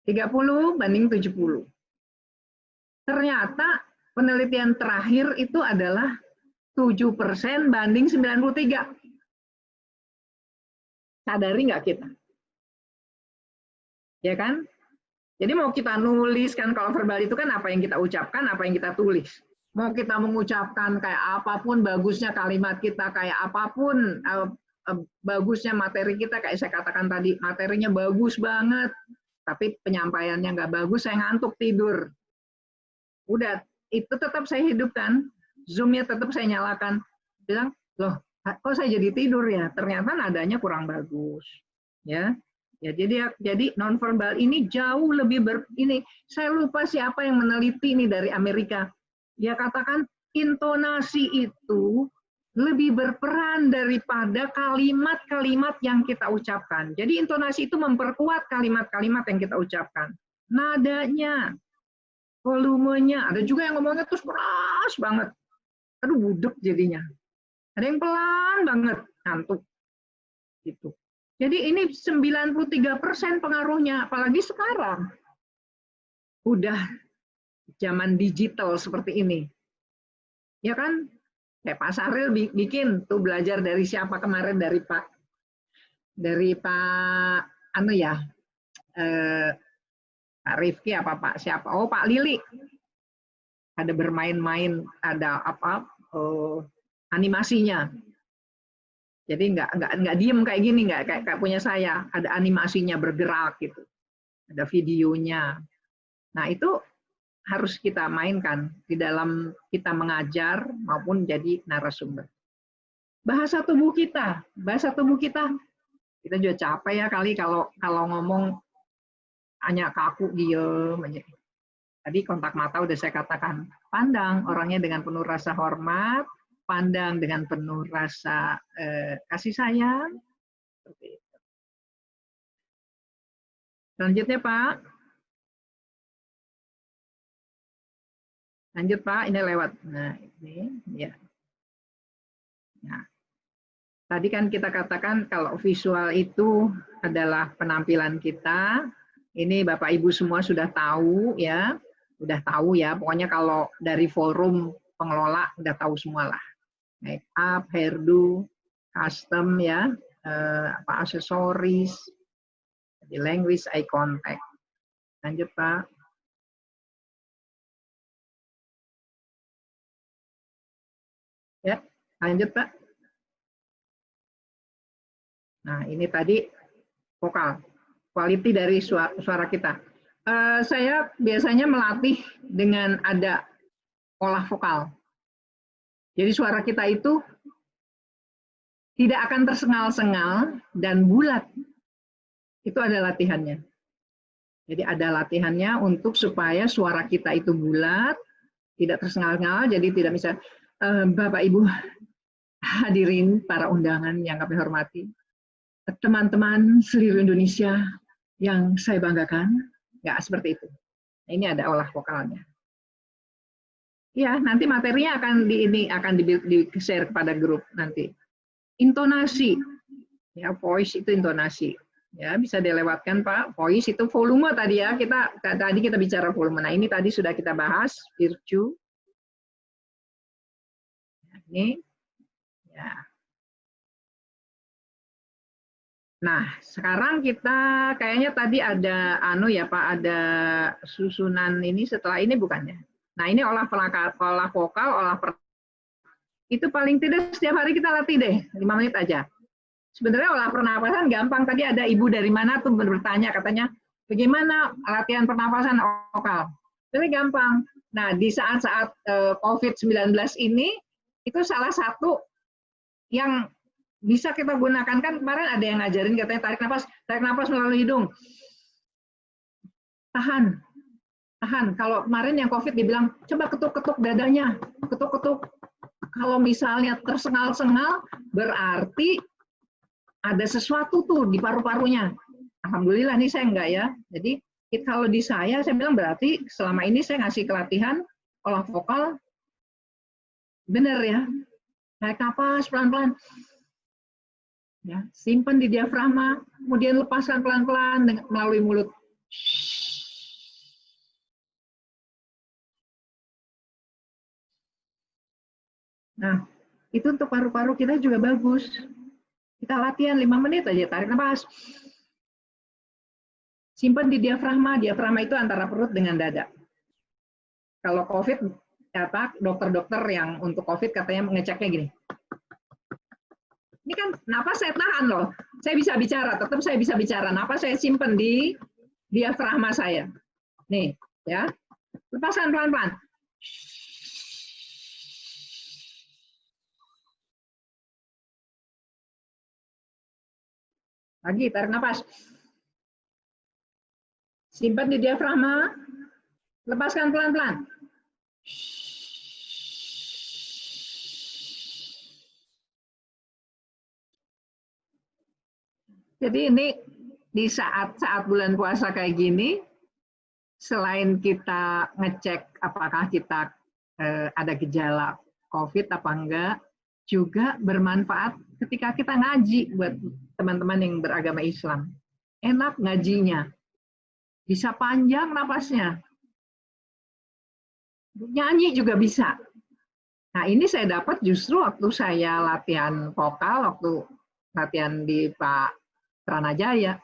30 banding 70. Ternyata penelitian terakhir itu adalah 7% banding 93. Sadari nggak kita? Ya kan? Jadi mau kita nulis kan, kalau verbal itu kan apa yang kita ucapkan, apa yang kita tulis. Mau kita mengucapkan kayak apapun, bagusnya kalimat kita kayak apapun, bagusnya materi kita, kayak saya katakan tadi, materinya bagus banget, tapi penyampaiannya nggak bagus, saya ngantuk tidur. Udah, itu tetap saya hidupkan, Zoom-nya tetap saya nyalakan. Bilang, loh, kok saya jadi tidur ya? Ternyata nadanya kurang bagus. Ya, jadi nonverbal ini jauh lebih ini. Saya lupa siapa yang meneliti ini dari Amerika. Dia katakan intonasi itu lebih berperan daripada kalimat-kalimat yang kita ucapkan. Jadi intonasi itu memperkuat kalimat-kalimat yang kita ucapkan. Nadanya, volumenya, ada juga yang ngomongnya terus keras banget. Aduh, budek jadinya. Ada yang pelan banget, ngantuk. Gitu. Jadi ini 93% pengaruhnya, apalagi sekarang. Udah zaman digital seperti ini. Ya kan? Kayak Pak Sahril bikin tuh, belajar dari siapa kemarin, dari Pak Pak Rifki apa Pak siapa? Oh, Pak Lili. Ada bermain-main, ada animasinya. Jadi nggak diem kayak gini, nggak kayak punya saya. Ada animasinya bergerak gitu, ada videonya. Nah itu harus kita mainkan di dalam kita mengajar maupun jadi narasumber. Bahasa tubuh kita juga capek ya kali kalau ngomong hanya kaku diem aja. Tadi kontak mata udah saya katakan, pandang orangnya dengan penuh rasa hormat, pandang dengan penuh rasa kasih sayang. Seperti itu. Selanjutnya Pak. Lanjut Pak, ini lewat. Nah ini ya. Nah, tadi kan kita katakan kalau visual itu adalah penampilan kita. Ini Bapak Ibu semua sudah tahu ya. Udah tahu ya, pokoknya kalau dari forum pengelola udah tahu semua lah. Make up, hairdo, custom ya, aksesoris, language, eye contact. Lanjut Pak. Ya, lanjut Pak. Nah ini tadi vokal, quality dari suara kita. Saya biasanya melatih dengan ada olah vokal. Jadi suara kita itu tidak akan tersengal-sengal dan bulat. Itu ada latihannya. Jadi ada latihannya untuk supaya suara kita itu bulat, tidak tersengal-sengal, jadi tidak bisa. Bapak Ibu hadirin para undangan yang kami hormati, teman-teman seluruh Indonesia yang saya banggakan, nggak seperti itu. Nah, ini ada olah vokalnya. Ya, nanti materinya akan di-share kepada grup nanti. Intonasi, ya voice itu intonasi, ya bisa dilewatkan Pak. Voice itu volume tadi ya, tadi kita bicara volume. Nah ini tadi sudah kita bahas virtue. Ini, ya. Nah sekarang kita kayaknya tadi ada Pak, ada susunan ini setelah ini bukannya. Nah ini olah vokal, itu paling tidak setiap hari kita latih deh, 5 menit aja. Sebenarnya olah pernapasan gampang. Tadi ada ibu dari mana tuh bertanya, katanya bagaimana latihan pernapasan vokal. Jadi gampang. Nah di saat-saat COVID-19 ini, itu salah satu yang bisa kita gunakan. Kan kemarin ada yang ngajarin katanya tarik nafas melalui hidung. Tahan. Kalau kemarin yang COVID dibilang coba ketuk-ketuk dadanya, ketuk-ketuk. Kalau misalnya tersengal-sengal, berarti ada sesuatu tuh di paru-parunya. Alhamdulillah nih saya enggak ya. Jadi kalau di saya bilang berarti selama ini saya ngasih pelatihan olah vokal benar ya. Tarik nafas pelan-pelan. Ya, simpan di diafragma, kemudian lepaskan pelan-pelan melalui mulut. Nah, itu untuk paru-paru kita juga bagus. Kita latihan 5 menit aja, tarik nafas. Simpan di diafragma. Diafragma itu antara perut dengan dada. Kalau COVID, dokter-dokter yang untuk COVID katanya mengeceknya gini. Ini kan napas saya tahan loh. Saya bisa bicara, tetap saya bisa bicara. Napas saya simpan di diafragma saya. Nih, ya. Lepaskan pelan-pelan. Lagi, tarik nafas. Simpan di diafragma. Lepaskan pelan-pelan. Jadi ini di saat-saat bulan puasa kayak gini, selain kita ngecek apakah kita ada gejala COVID apa enggak, juga bermanfaat ketika kita ngaji buat teman-teman yang beragama Islam. Enak ngajinya, bisa panjang napasnya, nyanyi juga bisa. Nah ini saya dapat justru waktu saya latihan vokal, waktu latihan di Pak Pranajaya.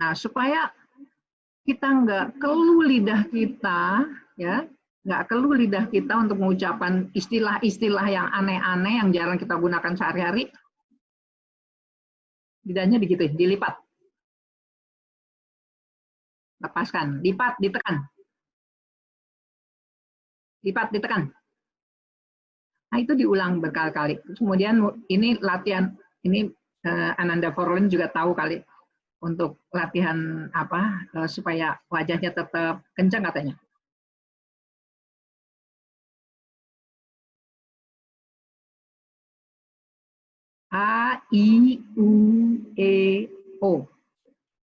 Nah, supaya kita nggak keluh lidah kita, ya, nggak keluh lidah kita untuk mengucapkan istilah-istilah yang aneh-aneh yang jarang kita gunakan sehari-hari. Lidahnya digituin, dilipat. Lepaskan, lipat, ditekan. Lipat, ditekan. Nah, itu diulang berkali-kali. Kemudian ini latihan, ini Ananda Forlin juga tahu kali, untuk latihan apa supaya wajahnya tetap kencang katanya. A, I, U, E, O.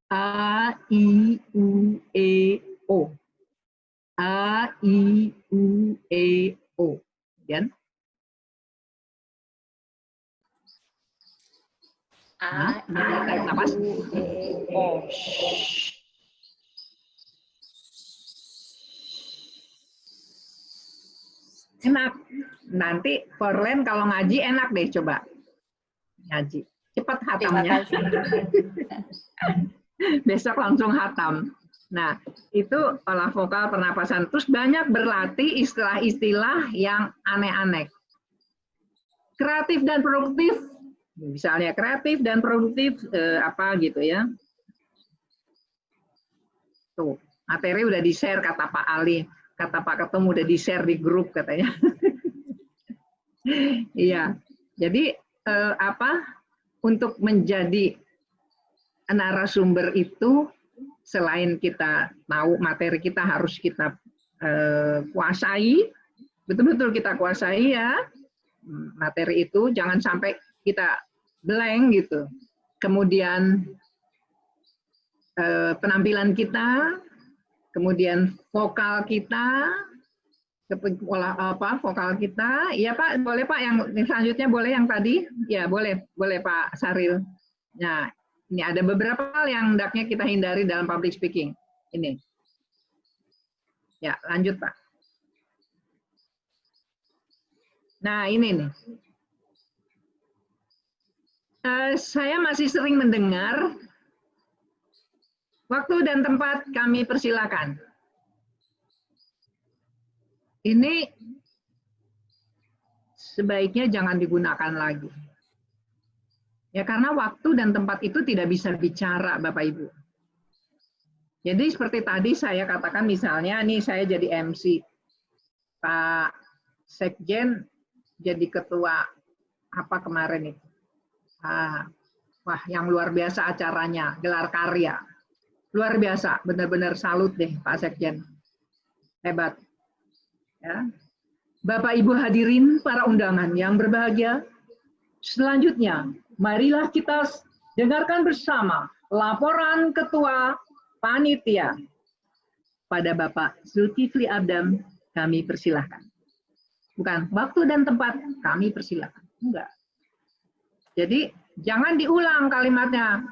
A, I, U, E, O. A, I, U, E, O. Kemudian A, tarik nafas. O. Enak. Nanti Forlen kalau ngaji enak deh, coba ngaji. Cepat hatamnya. Besok langsung hatam. Nah, itu olah vokal pernapasan. Terus banyak berlatih istilah-istilah yang aneh-aneh. Kreatif dan produktif. Misalnya kreatif dan produktif apa gitu ya. Tuh, materi udah di-share kata Pak Ali, kata Pak Ketum udah di-share di grup katanya. Iya. Jadi untuk menjadi narasumber itu selain kita tahu materi kita harus kita kuasai, betul-betul kita kuasai ya materi itu, jangan sampai kita blank gitu. Kemudian penampilan kita, kemudian vokal kita, vokal kita, ya Pak, boleh Pak yang selanjutnya boleh yang tadi, ya boleh Pak Saril. Nah, ini ada beberapa hal yang hendaknya kita hindari dalam public speaking. Ini, ya lanjut Pak. Nah ini nih. Saya masih sering mendengar waktu dan tempat kami persilakan. Ini sebaiknya jangan digunakan lagi. Ya karena waktu dan tempat itu tidak bisa bicara Bapak Ibu. Jadi seperti tadi saya katakan misalnya nih saya jadi MC. Pak Sekjen jadi ketua apa kemarin itu. Wah, yang luar biasa acaranya, gelar karya. Luar biasa, benar-benar salut deh Pak Sekjen. Hebat. Ya. Bapak Ibu hadirin para undangan yang berbahagia, selanjutnya marilah kita dengarkan bersama laporan Ketua Panitia. Pada Bapak Zulkifli Abdam, kami persilahkan. Bukan waktu dan tempat, kami persilahkan. Enggak. Jadi jangan diulang kalimatnya.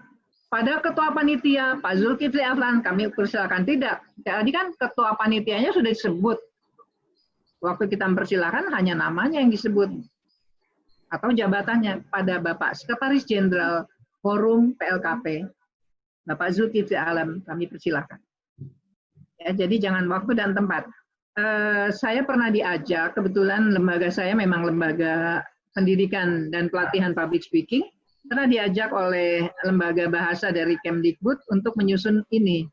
Pada ketua panitia Pak Zulkifli Aflan kami persilakan, tidak. Jadi kan ketua panitianya sudah disebut. Waktu kita mempersilakan hanya namanya yang disebut atau jabatannya. Pada Bapak Sekretaris Jenderal Forum PLKP Bapak Zulkifli Alam kami persilakan. Ya, jadi jangan waktu dan tempat. Saya pernah diajak, kebetulan lembaga saya memang lembaga pendidikan dan pelatihan public speaking, pernah diajak oleh lembaga bahasa dari Kemdikbud untuk menyusun ini.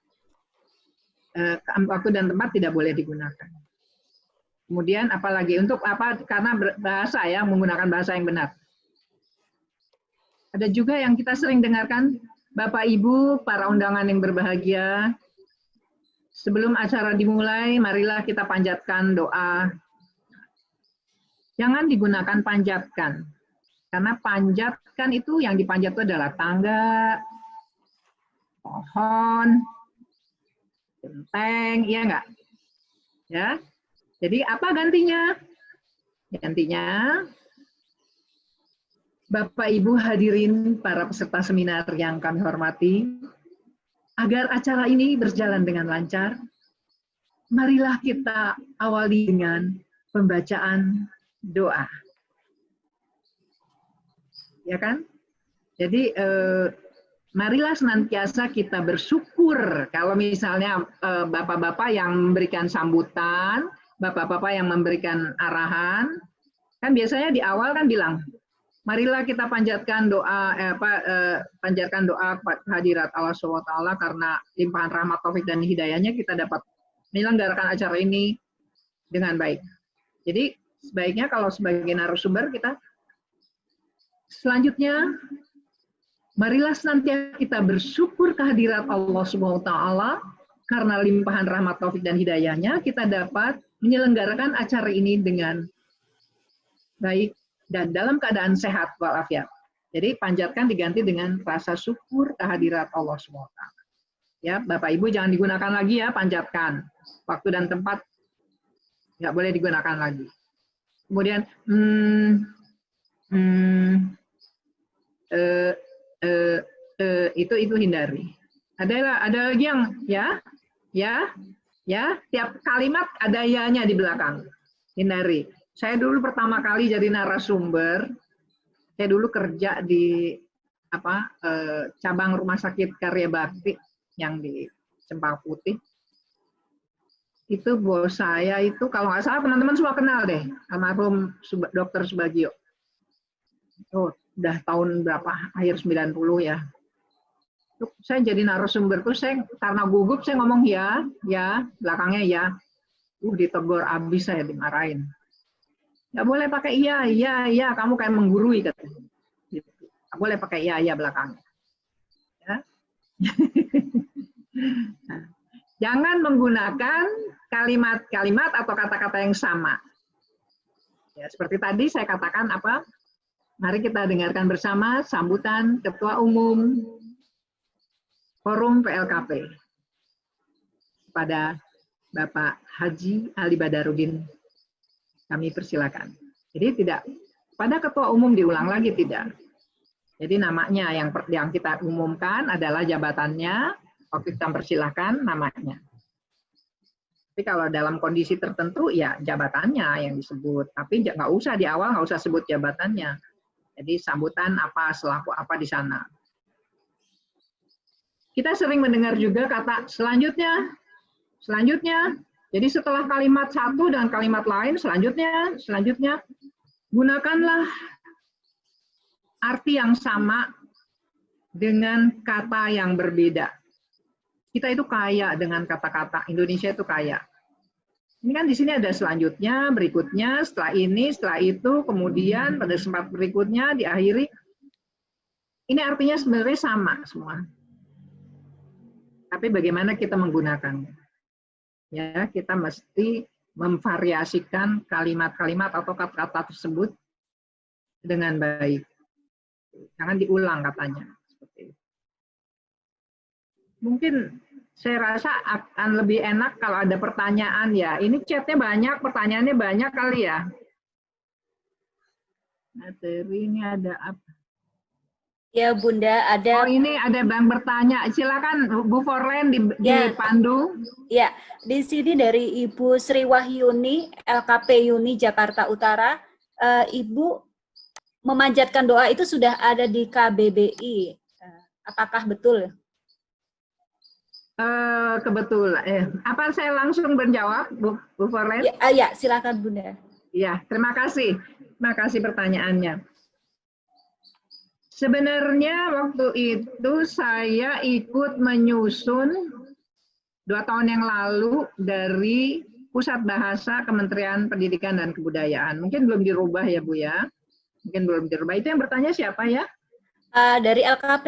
Waktu dan tempat tidak boleh digunakan. Kemudian apalagi untuk apa? Karena bahasa ya, menggunakan bahasa yang benar. Ada juga yang kita sering dengarkan, Bapak Ibu, para undangan yang berbahagia, sebelum acara dimulai, marilah kita panjatkan doa. Jangan digunakan panjatkan, karena panjatkan itu yang dipanjat itu adalah tangga, pohon, genteng, iya enggak? Ya, jadi apa gantinya? Gantinya, Bapak Ibu hadirin para peserta seminar yang kami hormati, agar acara ini berjalan dengan lancar, marilah kita awali dengan pembacaan doa. Ya kan? Jadi marilah senantiasa kita bersyukur kalau misalnya bapak-bapak yang memberikan sambutan, bapak-bapak yang memberikan arahan, kan biasanya di awal kan bilang, marilah kita panjatkan doa, panjatkan doa kepada hadirat Allah SWT karena limpahan rahmat taufik dan hidayahnya kita dapat menyelenggarakan acara ini dengan baik. Jadi sebaiknya kalau sebagai narasumber kita selanjutnya, marilah senantiasa kita bersyukur kehadirat Allah SWT karena limpahan rahmat taufik dan hidayahnya kita dapat menyelenggarakan acara ini dengan baik dan dalam keadaan sehat walafiat. Jadi panjatkan diganti dengan rasa syukur kehadirat Allah SWT. Ya, Bapak Ibu jangan digunakan lagi ya panjatkan. Waktu dan tempat nggak boleh digunakan lagi. Kemudian itu hindari. Ada lagi yang ya tiap kalimat ada ya-nya di belakang. Hindari. Saya dulu pertama kali jadi narasumber, saya dulu kerja di cabang rumah sakit Karya Bakti yang di Cempaka Putih. Itu bos saya itu kalau nggak salah teman-teman semua kenal deh, almarhum Dr. Subagio. Oh, udah tahun berapa? Akhir 90 ya. Tuh, saya jadi narasumber tuh saya karena gugup saya ngomong ya, belakangnya ya. Ditegur abis saya dimarahin. Nggak boleh pakai iya, kamu kayak menggurui katanya. Gitu. Nggak boleh pakai iya belakangnya. Ya. Nah, jangan menggunakan kalimat-kalimat atau kata-kata yang sama. Ya, seperti tadi saya katakan apa? Mari kita dengarkan bersama sambutan Ketua Umum Forum PLKP pada Bapak Haji Ali Badarudin. Kami persilakan. Jadi tidak pada ketua umum diulang lagi tidak. Jadi namanya yang kita umumkan adalah jabatannya. Waktu kita persilakan namanya. Tapi kalau dalam kondisi tertentu ya jabatannya yang disebut. Tapi nggak usah di awal nggak usah sebut jabatannya. Jadi sambutan apa selaku apa di sana. Kita sering mendengar juga kata selanjutnya. Jadi setelah kalimat satu dan kalimat lain, selanjutnya, gunakanlah arti yang sama dengan kata yang berbeda. Kita itu kaya dengan kata-kata, Indonesia itu kaya. Ini kan di sini ada selanjutnya, berikutnya, setelah ini, setelah itu, kemudian pada sempat berikutnya diakhiri. Ini artinya sebenarnya sama semua. Tapi bagaimana kita menggunakannya? Ya, kita mesti memvariasikan kalimat-kalimat atau kata-kata tersebut dengan baik. Jangan diulang katanya. Seperti itu. Mungkin saya rasa akan lebih enak kalau ada pertanyaan ya. Ini chatnya banyak, pertanyaannya banyak kali ya. Materi ini ada apa? Ya Bunda, Oh, ada ini ada yang bertanya. Silakan Bu Forlen Ya. dipandu. ya di sini dari Ibu Sri Wahyuni, LKP Uni Jakarta Utara. Ibu memanjatkan doa itu sudah ada di KBBI. Apakah betul? Kebetulan. Apa saya langsung menjawab, Bu Forlen? Ya, silakan Bunda. Ya, terima kasih. Terima kasih pertanyaannya. Sebenarnya waktu itu saya ikut menyusun 2 tahun yang lalu dari Pusat Bahasa Kementerian Pendidikan dan Kebudayaan. Mungkin belum dirubah ya Bu ya? Mungkin belum dirubah. Itu yang bertanya siapa ya? Dari LKP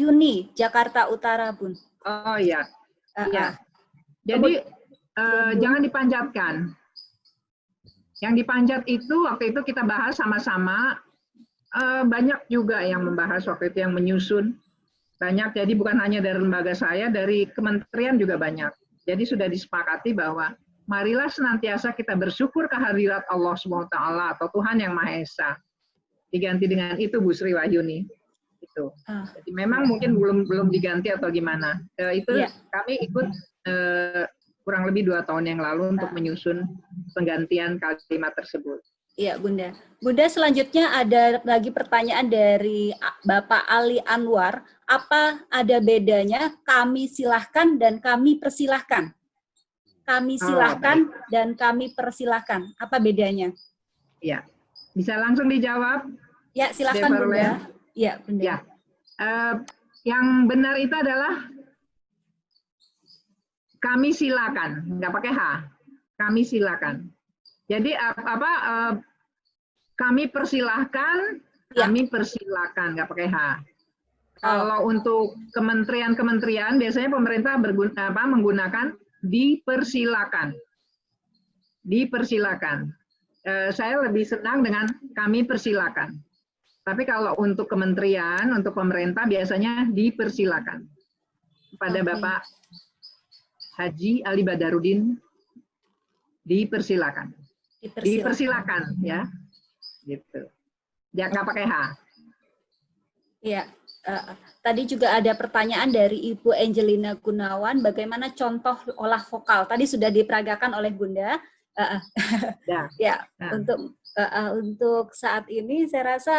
Uni Jakarta Utara, Bun. Oh iya. Iya. Jadi jangan dipanjatkan. Yang dipanjat itu waktu itu kita bahas sama-sama. Banyak juga yang membahas waktu itu, yang menyusun banyak. Jadi bukan hanya dari lembaga saya, dari kementerian juga banyak. Jadi sudah disepakati bahwa marilah senantiasa kita bersyukur kehadirat Allah SWT atau Tuhan Yang Maha Esa. Diganti dengan itu Bu Sri Wahyuni. Itu. Jadi memang mungkin belum diganti atau gimana. Itu kami ikut kurang lebih 2 tahun yang lalu untuk menyusun penggantian kalimat tersebut. Iya, Bunda. Bunda, selanjutnya ada lagi pertanyaan dari Bapak Ali Anwar. Apa ada bedanya kami silahkan dan kami persilahkan? Kami silahkan dan kami persilahkan. Apa bedanya? Ya, bisa langsung dijawab. Ya, silahkan Bunda. Ya, Bunda. Ya. Yang benar itu adalah kami silakan, nggak pakai H. Kami silakan. Jadi kami persilahkan, kami persilakan, nggak pakai H. Kalau untuk kementerian-kementerian, biasanya pemerintah menggunakan dipersilakan. Dipersilakan. Saya lebih senang dengan kami persilakan. Tapi kalau untuk kementerian, untuk pemerintah biasanya dipersilakan. Pada Bapak Haji Ali Badarudin, dipersilakan. Dipersilakan ya, gitu. Ya nggak pakai H. Iya. Tadi juga ada pertanyaan dari Ibu Angelina Gunawan, bagaimana contoh olah vokal? Tadi sudah diperagakan oleh Bunda. Untuk saat ini saya rasa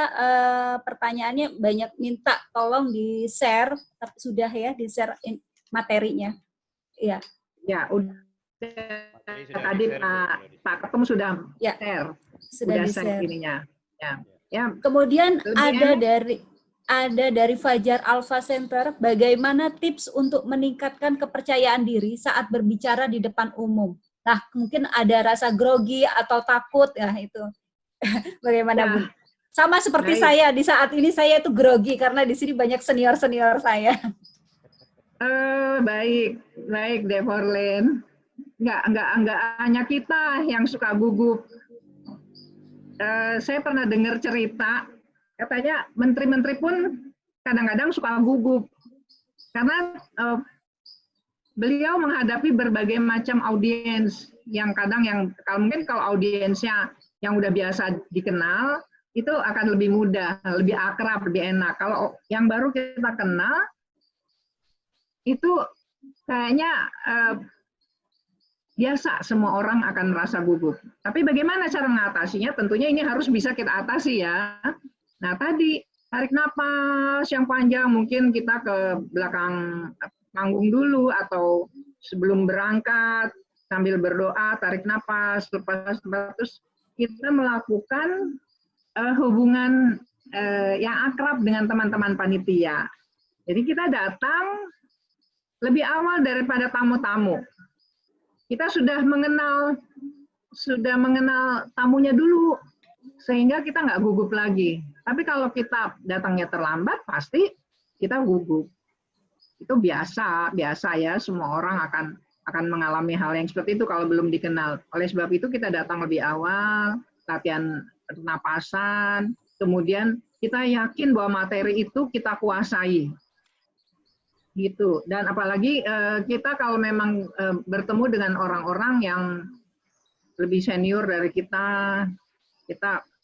pertanyaannya banyak minta tolong di-share, tapi sudah ya di-share materinya. Iya. Ya, udah. Tadi Pak Ketum sudah share. Sudah di-share ininya. Ya. Kemudian ada dari Fajar Alpha Center, bagaimana tips untuk meningkatkan kepercayaan diri saat berbicara di depan umum? Nah, mungkin ada rasa grogi atau takut, ya itu. Bagaimana, Bu? Sama seperti saya, di saat ini saya itu grogi karena di sini banyak senior-senior saya. Baik, Devorlen. Enggak hanya kita yang suka gugup. Saya pernah dengar cerita, katanya menteri-menteri pun kadang-kadang suka gugup. Karena beliau menghadapi berbagai macam audiens yang kalau audiensnya yang udah biasa dikenal, itu akan lebih mudah, lebih akrab, lebih enak. Kalau yang baru kita kenal, itu kayaknya biasa, semua orang akan merasa gugup. Tapi bagaimana cara mengatasinya? Tentunya ini harus bisa kita atasi ya. Nah tadi, tarik napas yang panjang, mungkin kita ke belakang panggung dulu, atau sebelum berangkat, sambil berdoa, tarik napas, lepas, terus kita melakukan hubungan yang akrab dengan teman-teman panitia. Jadi kita datang lebih awal daripada tamu-tamu. Kita sudah mengenal tamunya dulu, sehingga kita nggak gugup lagi. Tapi kalau kita datangnya terlambat, pasti kita gugup. Itu biasa ya, semua orang akan mengalami hal yang seperti itu kalau belum dikenal. Oleh sebab itu kita datang lebih awal, latihan pernapasan, kemudian kita yakin bahwa materi itu kita kuasai. Gitu. Dan apalagi kita kalau memang bertemu dengan orang-orang yang lebih senior dari kita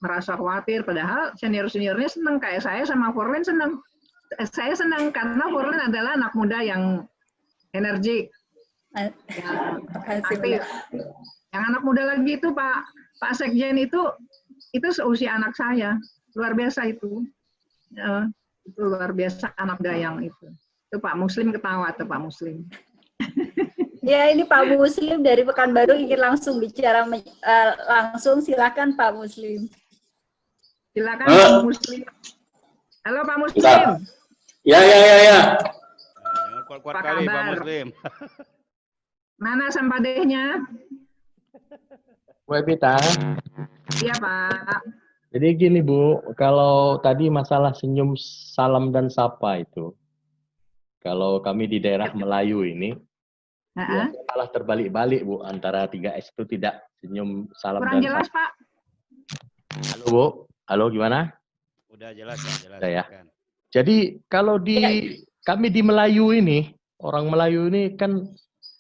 merasa khawatir, padahal senior-seniornya senang, kayak saya sama Forlin senang. Saya senang karena Forlin adalah anak muda yang energik, yang aktif. Yang anak muda lagi itu Pak Sekjen itu seusia anak saya, luar biasa itu. Itu luar biasa anak dayang itu. Itu Pak Muslim ketawa tuh Pak Muslim. Ya, ini Pak Muslim dari Pekanbaru ingin langsung bicara langsung, silakan Pak Muslim. Silakan Pak Muslim. Halo Pak Muslim. Ya. Jangan kuat-kuat kali Pak kabar? Muslim. Mana sampadehnya? Bu Evita, Iya Pak. jadi gini Bu, kalau tadi masalah senyum, salam, dan sapa itu, kalau kami di daerah Melayu ini, ya, malah terbalik-balik Bu, antara 3S itu tidak senyum, salam, Kurang dan jelas sapa. Pak. Halo Bu, halo gimana? Udah jelas ya, jelas. Udah ya. Silakan. Jadi kalau kami di Melayu ini, orang Melayu ini kan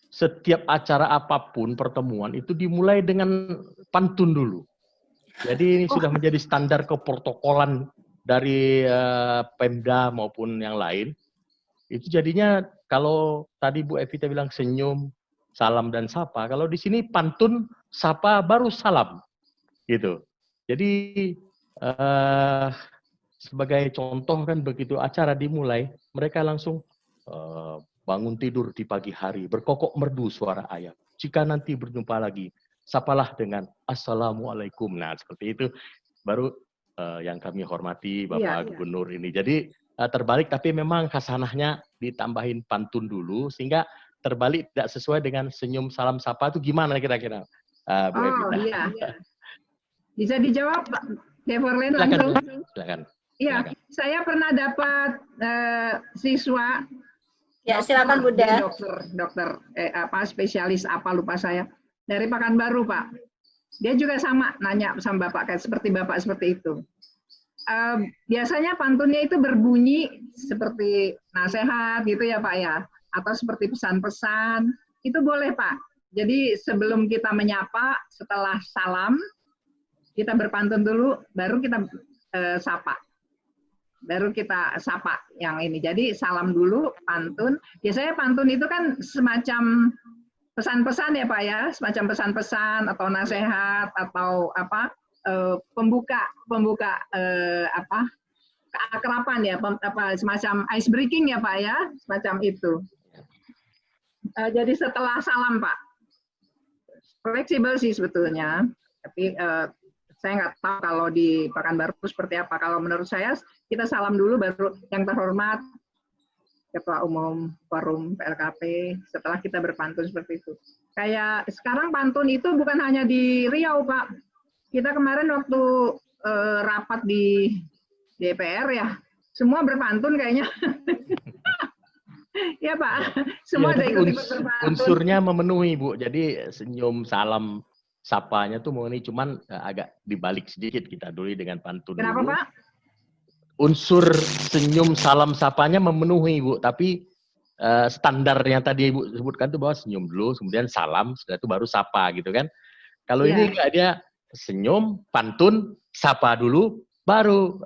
setiap acara apapun, pertemuan, itu dimulai dengan pantun dulu. Jadi ini sudah menjadi standar keprotokolan dari Pemda maupun yang lain. Itu jadinya kalau tadi Bu Evita bilang senyum, salam, dan sapa, kalau di sini pantun, sapa, baru salam. Gitu. Jadi sebagai contoh kan begitu acara dimulai, mereka langsung bangun tidur di pagi hari, berkokok merdu suara ayam. Jika nanti berjumpa lagi, sapalah dengan Assalamualaikum. Nah, seperti itu baru yang kami hormati Bapak Gubernur ini. Jadi terbalik, tapi memang khasanahnya ditambahin pantun dulu, sehingga terbalik tidak sesuai dengan senyum, salam, sapa itu gimana kira-kira? Bu Evita? Iya. Bisa dijawab Pak Devorlen Silakan. langsung? Silakan. Iya, saya pernah dapat siswa. Ya, silakan Bunda. Dokter spesialis apa lupa saya dari Pekanbaru Pak. Dia juga sama nanya sama Bapak kayak seperti Bapak seperti itu. Biasanya pantunnya itu berbunyi seperti nasihat gitu ya Pak ya, atau seperti pesan-pesan. Itu boleh Pak. Jadi sebelum kita menyapa, setelah salam kita berpantun dulu, baru kita sapa. Baru kita sapa yang ini. Jadi salam dulu, pantun. Biasanya pantun itu kan semacam pesan-pesan ya Pak ya, semacam pesan-pesan atau nasihat atau apa pembuka keakraban ya, semacam ice breaking ya Pak ya, semacam itu. Jadi setelah salam Pak, fleksibel sih sebetulnya, tapi saya nggak tahu kalau di Pekanbaru seperti apa. Kalau menurut saya, kita salam dulu, baru yang terhormat Ketua Umum Forum PLKP, setelah kita berpantun seperti itu. Kayak sekarang pantun itu bukan hanya di Riau, Pak. Kita kemarin waktu rapat di DPR ya, semua berpantun kayaknya. Ya Pak, semua ada ikut-ikut berpantun. Unsurnya memenuhi Bu, jadi senyum, salam, sapanya tuh memenuhi, cuman agak dibalik sedikit kita dulu dengan pantun. Kenapa dulu. Pak? Unsur senyum, salam, sapanya memenuhi Bu, tapi standarnya tadi Ibu sebutkan tuh bahwa senyum dulu, kemudian salam, setelah itu baru sapa gitu kan. Kalau ini enggak, dia senyum, pantun, sapa dulu, baru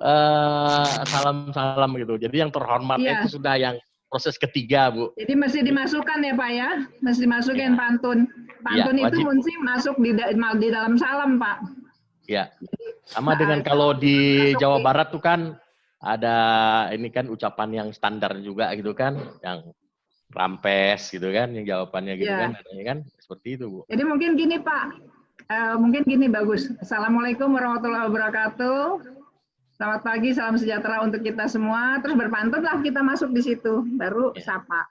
salam-salam gitu. Jadi yang terhormat itu sudah yang proses ketiga Bu. Jadi mesti dimasukkan ya Pak ya, mesti dimasukin pantun. Pantun itu mesti masuk di dalam salam Pak. Ya, sama dengan kalau di Jawa Barat tuh kan ada ini kan ucapan yang standar juga gitu kan, yang rampes gitu kan, yang jawabannya gitu kan, adanya kan seperti itu Bu. Jadi mungkin gini Pak, mungkin gini bagus. Assalamualaikum warahmatullahi wabarakatuh. Selamat pagi, salam sejahtera untuk kita semua. Terus berpantunlah kita masuk di situ, baru sapa.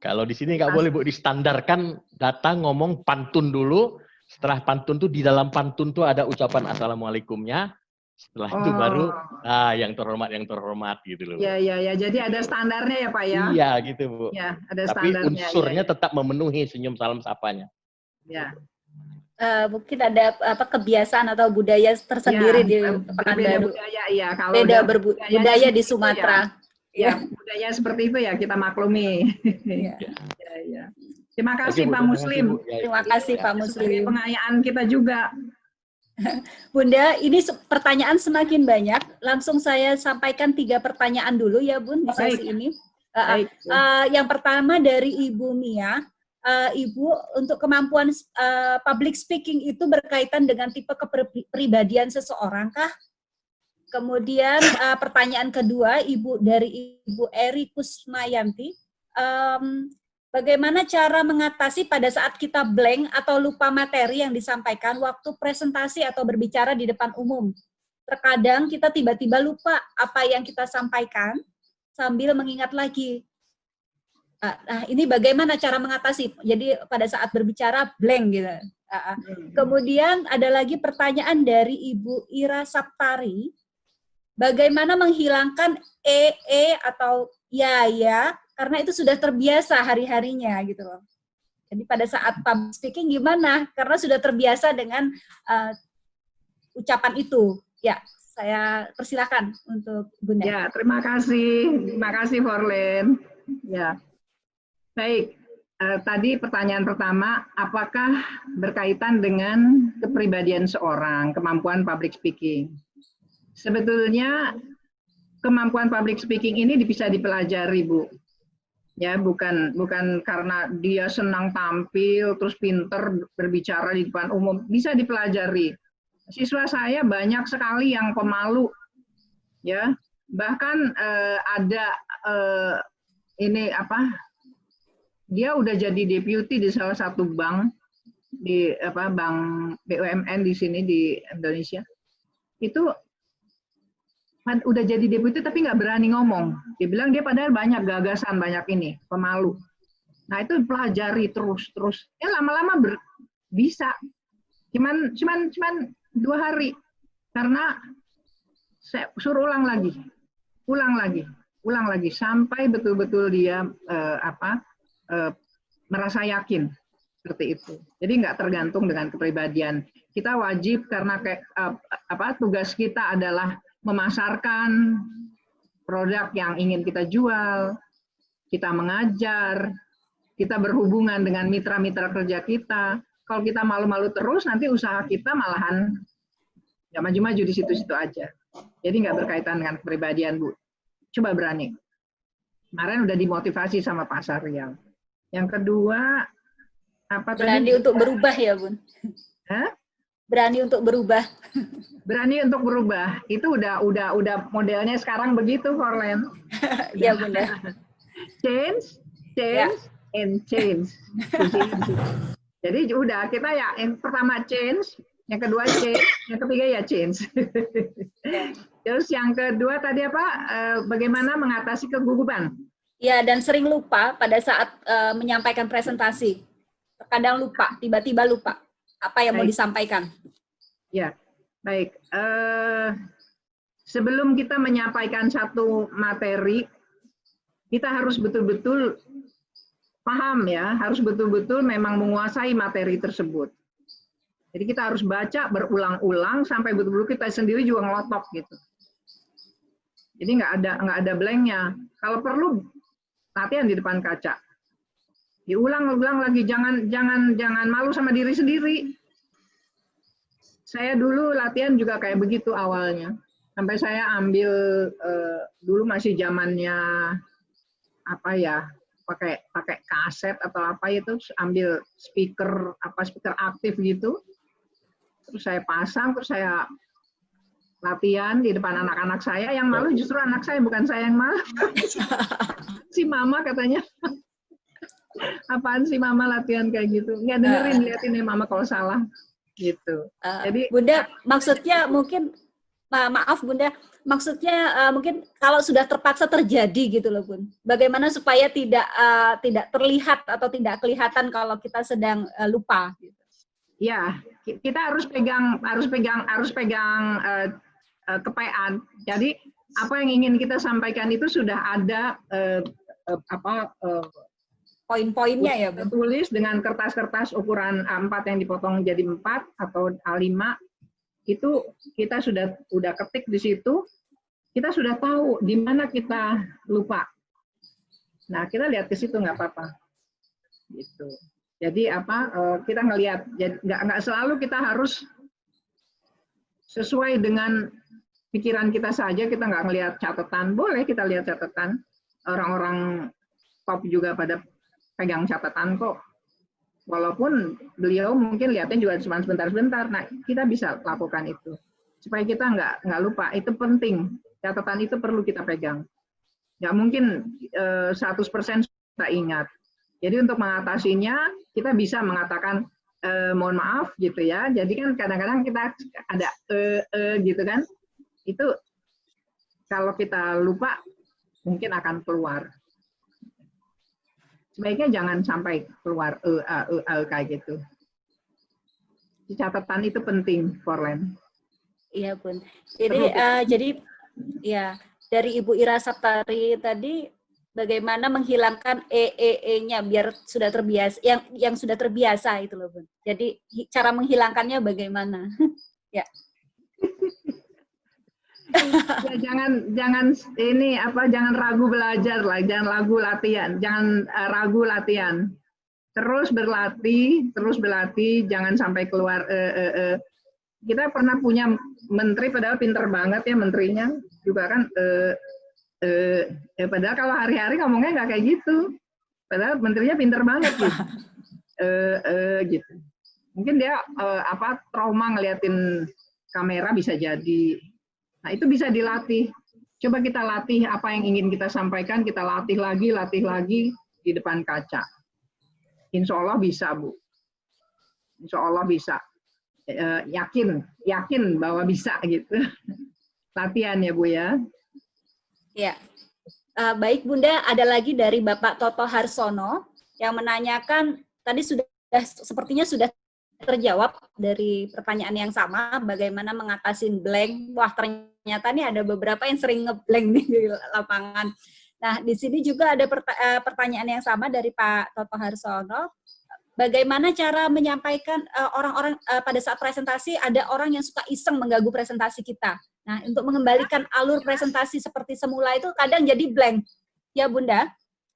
Kalau di sini nggak boleh Bu, distandarkan datang ngomong pantun dulu. Setelah pantun tuh di dalam pantun tuh ada ucapan assalamualaikumnya. Setelah itu baru yang terhormat gitu loh. Ya. Jadi ada standarnya ya Pak ya. Iya gitu Bu. Ya, ada tapi standarnya. unsurnya tetap memenuhi senyum salam sapanya. Ya. Mungkin ada kebiasaan atau budaya tersendiri di Pekanbaru. Budaya ya, kalau beda budaya di Sumatera. Ya, budaya seperti itu ya kita maklumi. Ya. Terima kasih Pak Muslim. Terima kasih Pak Muslim. Pengayaan kita juga. Bunda, ini pertanyaan semakin banyak. Langsung saya sampaikan 3 pertanyaan dulu ya, Bun, di sesi ini. Baik. Yang pertama dari Ibu Mia. Ibu, untuk kemampuan public speaking itu berkaitan dengan tipe kepribadian seseorang kah? Kemudian pertanyaan kedua, dari Ibu Eri Kusmayanti. Bagaimana cara mengatasi pada saat kita blank atau lupa materi yang disampaikan waktu presentasi atau berbicara di depan umum? Terkadang kita tiba-tiba lupa apa yang kita sampaikan sambil mengingat lagi. Nah, ini bagaimana cara mengatasi? Jadi pada saat berbicara blank gitu. Kemudian ada lagi pertanyaan dari Ibu Ira Saptari. Bagaimana menghilangkan atau ya, karena itu sudah terbiasa hari-harinya gitu loh. Jadi pada saat public speaking gimana? Karena sudah terbiasa dengan ucapan itu. Ya, saya persilakan untuk Bunda. Ya, terima kasih Forlen. Ya, baik. Tadi pertanyaan pertama, apakah berkaitan dengan kepribadian seorang, kemampuan public speaking? Sebetulnya kemampuan public speaking ini bisa dipelajari, Bu. Ya, bukan karena dia senang tampil terus pinter berbicara di depan umum, bisa dipelajari. Siswa saya banyak sekali yang pemalu, ya. Bahkan ada dia udah jadi deputi di salah satu bank bank BUMN di sini di Indonesia. Itu udah jadi deputi tapi nggak berani ngomong. Dia bilang dia padahal banyak gagasan, banyak ini, pemalu. Nah itu pelajari terus. Ya lama-lama bisa. Cuman 2 hari. Karena saya suruh ulang lagi sampai betul-betul dia merasa yakin seperti itu. Jadi nggak tergantung dengan kepribadian. Kita wajib karena tugas kita adalah memasarkan produk yang ingin kita jual, kita mengajar, kita berhubungan dengan mitra-mitra kerja kita. Kalau kita malu-malu terus, nanti usaha kita malahan nggak maju-maju di situ-situ aja. Jadi nggak berkaitan dengan kepribadian, Bu. Coba berani. Kemarin udah dimotivasi sama Pak Saryal. Yang kedua, berani untuk berubah ya, Bun? Hah? Berani untuk berubah. Berani untuk berubah. Itu udah modelnya sekarang begitu, Forlen. Iya, Bunda. Change, and change. Jadi udah kita ya yang pertama change, yang kedua change, yang ketiga ya change. Terus yang kedua tadi apa? Bagaimana mengatasi kegugupan? Ya, dan sering lupa pada saat menyampaikan presentasi. Terkadang lupa, tiba-tiba lupa apa yang mau disampaikan. Ya, baik. Sebelum kita menyampaikan satu materi, kita harus betul-betul paham ya, harus betul-betul memang menguasai materi tersebut. Jadi kita harus baca berulang-ulang sampai betul-betul kita sendiri juga ngelotok gitu. Jadi nggak ada blanknya. Kalau perlu latihan di depan kaca. Diulang-ulang lagi, jangan malu sama diri sendiri. Saya dulu latihan juga kayak begitu awalnya. Sampai saya ambil dulu masih zamannya pakai kaset atau apa itu, ambil speaker aktif gitu. Terus saya pasang, terus saya latihan di depan anak-anak saya. Yang malu justru anak saya, bukan saya yang malu. Si mama katanya, apaan sih mama latihan kayak gitu? Nggak dengerin, liatin ya mama kalau salah. Gitu. Jadi Bunda, maksudnya mungkin, maaf Bunda, maksudnya mungkin kalau sudah terpaksa terjadi gitu loh Bun. Bagaimana supaya tidak terlihat atau tidak kelihatan kalau kita sedang lupa? Gitu. Ya, kita harus pegang kepean. Jadi apa yang ingin kita sampaikan itu sudah ada poin-poinnya ya, Bu. Tulis dengan kertas-kertas ukuran A4 yang dipotong jadi 4 atau A5. Itu kita udah ketik di situ. Kita sudah tahu di mana kita lupa. Nah, kita lihat ke situ nggak apa-apa. Gitu. Jadi kita ngelihat, nggak selalu kita harus sesuai dengan pikiran kita saja, kita nggak ngelihat catatan, boleh kita lihat catatan. Orang-orang top juga pada pegang catatan kok. Walaupun beliau mungkin lihatnya juga cuma sebentar-sebentar. Nah, kita bisa lakukan itu. Supaya kita nggak lupa, itu penting. Catatan itu perlu kita pegang. Nggak mungkin 100% kita ingat. Jadi untuk mengatasinya, kita bisa mengatakan, mohon maaf gitu ya. Jadi kan kadang-kadang kita ada gitu kan. Itu kalau kita lupa, mungkin akan keluar. Sebaiknya jangan sampai keluar kayak gitu. Catatan itu penting, Forlen. Iya, Bun. Jadi ya dari Ibu Ira Saptari tadi bagaimana menghilangkan nya biar sudah terbiasa, yang sudah terbiasa itu loh, Bun. Jadi cara menghilangkannya bagaimana? Ya. Ya, jangan ragu belajar lah, jangan ragu latihan. Terus berlatih, jangan sampai keluar. Kita pernah punya menteri, padahal pinter banget ya menterinya, juga kan. Padahal kalau hari-hari ngomongnya nggak kayak gitu. Padahal menterinya pinter banget gitu. Gitu. Mungkin dia trauma ngeliatin kamera bisa jadi. Nah, itu bisa dilatih. Coba kita latih apa yang ingin kita sampaikan, kita latih lagi di depan kaca. Insya Allah bisa, Bu. Insya Allah bisa. Yakin bahwa bisa gitu. Latihan ya, Bu ya. Ya. Baik, Bunda, ada lagi dari Bapak Toto Harsono yang menanyakan, tadi sepertinya sudah terjawab dari pertanyaan yang sama, bagaimana mengatasi blank. Wah, ternyata nih ada beberapa yang sering ngeblank nih di lapangan. Nah, di sini juga ada pertanyaan yang sama dari Pak Toto Harsono. Bagaimana cara menyampaikan orang-orang pada saat presentasi, ada orang yang suka iseng mengganggu presentasi kita. Nah, untuk mengembalikan alur presentasi seperti semula itu kadang jadi blank. Ya, Bunda.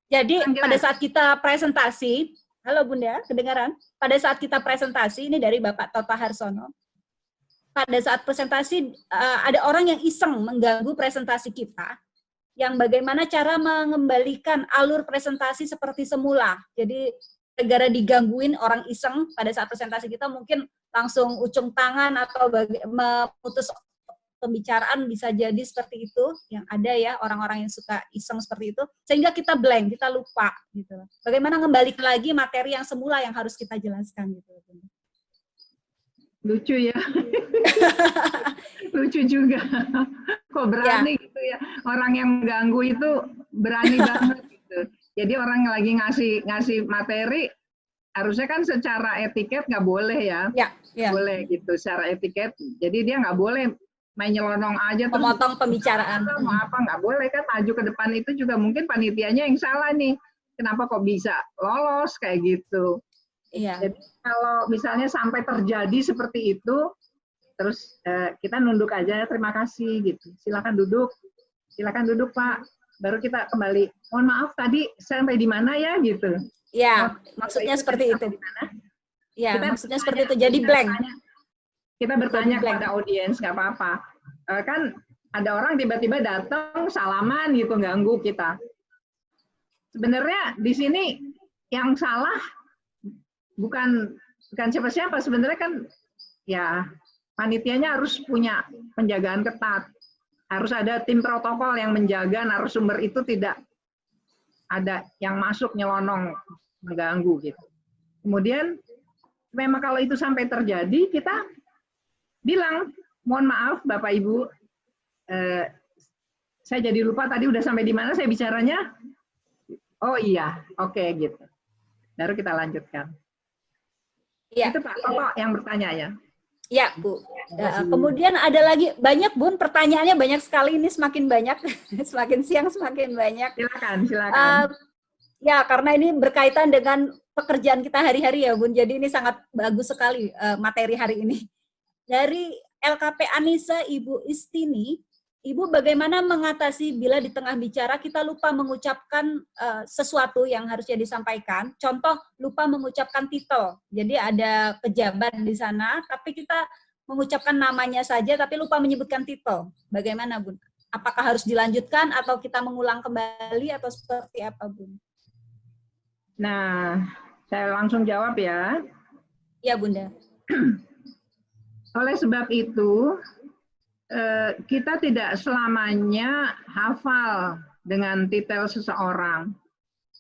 Jadi pada saat kita presentasi, halo Bunda, kedengaran? Pada saat kita presentasi, ini dari Bapak Toto Harsono, pada saat presentasi ada orang yang iseng mengganggu presentasi kita, yang bagaimana cara mengembalikan alur presentasi seperti semula. Jadi gara-gara digangguin orang iseng pada saat presentasi kita mungkin langsung ujung tangan atau memutus pembicaraan, bisa jadi seperti itu, yang ada ya orang-orang yang suka iseng seperti itu, sehingga kita blank, kita lupa gitu. Bagaimana ngembalikan lagi materi yang semula yang harus kita jelaskan gitu. Lucu ya. Lucu juga. Kok berani gitu ya. Orang yang ganggu itu berani banget gitu. Jadi orang yang lagi ngasih materi, harusnya kan secara etiket nggak boleh ya. Ya. Boleh gitu, secara etiket. Jadi dia nggak boleh main nyelonong aja terus memotong pembicaraan. Mau apa, nggak boleh kan, maju ke depan. Itu juga mungkin panitianya yang salah nih. Kenapa kok bisa lolos kayak gitu. Iya. Jadi kalau misalnya sampai terjadi seperti itu, terus kita nunduk aja, terima kasih gitu. Silakan duduk Pak. Baru kita kembali. Mohon maaf tadi sampai di mana ya gitu. Iya, maksudnya seperti itu. Iya, maksudnya seperti itu. Jadi blank. Kita bertanya kepada audiens, nggak apa-apa. Kan ada orang tiba-tiba datang salaman gitu, ganggu kita. Sebenarnya di sini yang salah bukan siapa-siapa, sebenarnya kan ya panitianya harus punya penjagaan ketat. Harus ada tim protokol yang menjaga narasumber itu tidak ada yang masuk nyelonong mengganggu gitu. Kemudian memang kalau itu sampai terjadi, kita bilang, mohon maaf Bapak Ibu, saya jadi lupa tadi udah sampai di mana saya bicaranya. Oh iya, oke gitu. Baru kita lanjutkan. Ya. Itu Pak Toto yang bertanya ya. Ya, Bu. Kemudian ada lagi, banyak Bun, pertanyaannya banyak sekali, ini semakin banyak, semakin siang semakin banyak. Silakan. Ya, karena ini berkaitan dengan pekerjaan kita hari-hari ya Bun, jadi ini sangat bagus sekali materi hari ini. Dari LKP Anissa, Ibu Istini, Ibu bagaimana mengatasi bila di tengah bicara kita lupa mengucapkan sesuatu yang harusnya disampaikan, contoh lupa mengucapkan titel, jadi ada pejabat di sana, tapi kita mengucapkan namanya saja tapi lupa menyebutkan titel. Bagaimana, Bun? Apakah harus dilanjutkan atau kita mengulang kembali atau seperti apa, Bun? Nah, saya langsung jawab ya. Ya, Bunda. Oleh sebab itu, kita tidak selamanya hafal dengan titel seseorang.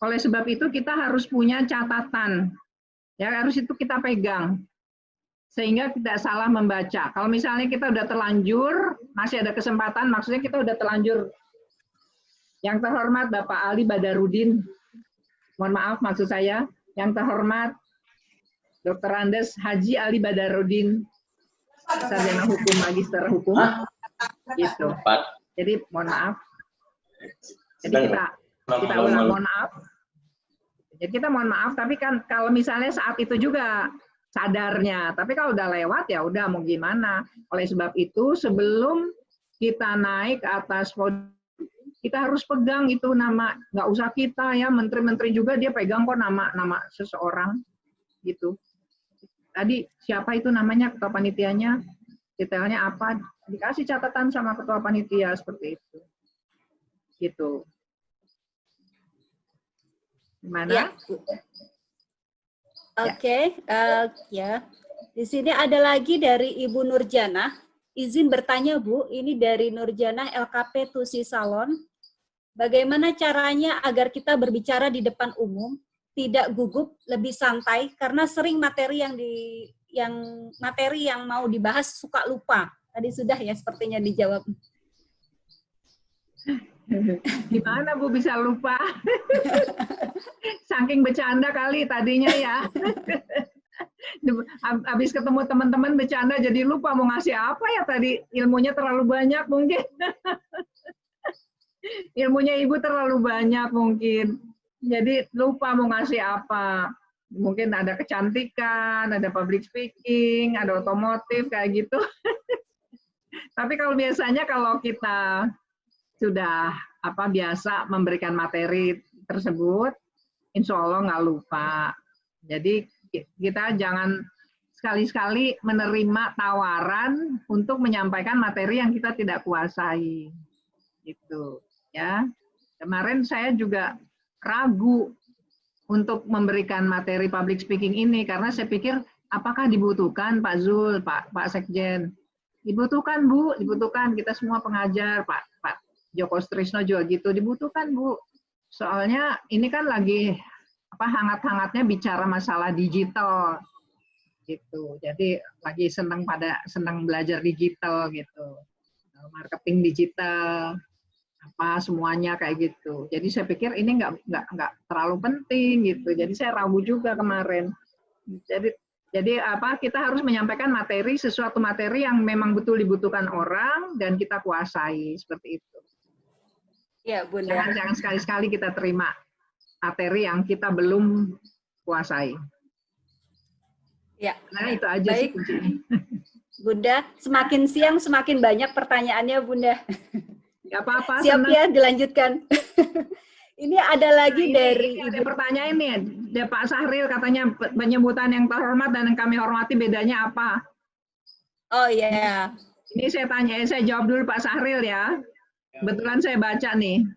Oleh sebab itu, kita harus punya catatan. Ya, harus itu kita pegang. Sehingga tidak salah membaca. Kalau misalnya kita udah terlanjur, masih ada kesempatan, maksudnya kita udah terlanjur. Yang terhormat Bapak Ali Badarudin, mohon maaf maksud saya, yang terhormat Dr. Andes Haji Ali Badarudin, sarjana hukum, magister hukum, gitu. Jadi mohon maaf. Jadi kita ulang mohon maaf. Jadi kita mohon maaf, tapi kan kalau misalnya saat itu juga sadarnya, tapi kalau udah lewat ya udah mau gimana. Oleh sebab itu sebelum kita naik ke atas podium, kita harus pegang itu nama, nggak usah kita ya, menteri-menteri juga dia pegang kok nama seseorang gitu. Tadi siapa itu namanya, ketua panitianya, detailnya apa, dikasih catatan sama ketua panitia seperti itu. Gitu. Gimana? Ya. Oke, ya. Di sini ada lagi dari Ibu Nurjana. Izin bertanya, Bu, ini dari Nurjana LKP Tusi Salon. Bagaimana caranya agar kita berbicara di depan umum tidak gugup, lebih santai karena sering materi yang mau dibahas suka lupa. Tadi sudah ya sepertinya dijawab. Gimana Bu bisa lupa? Saking bercanda kali tadinya ya. Habis ketemu teman-teman bercanda jadi lupa mau ngasih apa ya tadi. Ilmunya terlalu banyak mungkin. Ilmunya Ibu terlalu banyak mungkin. Jadi lupa mau ngasih apa. Mungkin ada kecantikan, ada public speaking, ada otomotif kayak gitu. Tapi kalau biasanya kalau kita sudah biasa memberikan materi tersebut, insya Allah nggak lupa. Jadi kita jangan sekali-sekali menerima tawaran untuk menyampaikan materi yang kita tidak kuasai, gitu ya. Kemarin saya juga ragu untuk memberikan materi public speaking ini karena saya pikir apakah dibutuhkan Pak Zul, Pak Sekjen? Dibutuhkan Bu, dibutuhkan, kita semua pengajar, Pak Joko Sutrisno juga gitu, dibutuhkan Bu. Soalnya ini kan lagi hangat-hangatnya bicara masalah digital gitu. Jadi lagi senang belajar digital gitu. Marketing digital semuanya kayak gitu. Jadi saya pikir ini nggak terlalu penting gitu. Jadi saya ragu juga kemarin. Jadi kita harus menyampaikan sesuatu materi yang memang betul dibutuhkan orang dan kita kuasai seperti itu. Ya, Bunda. Jangan sekali-sekali kita terima materi yang kita belum kuasai. Ya. Nah, itu aja sih kuncinya. Bunda, semakin siang semakin banyak pertanyaannya, Bunda. Gak apa-apa. Siap ya, dilanjutkan. Ini ada lagi ini ada pertanyaan nih, ada Pak Sahril katanya penyebutan yang terhormat dan yang kami hormati bedanya apa? Oh iya. Ini saya jawab dulu Pak Sahril ya. Kebetulan saya baca nih.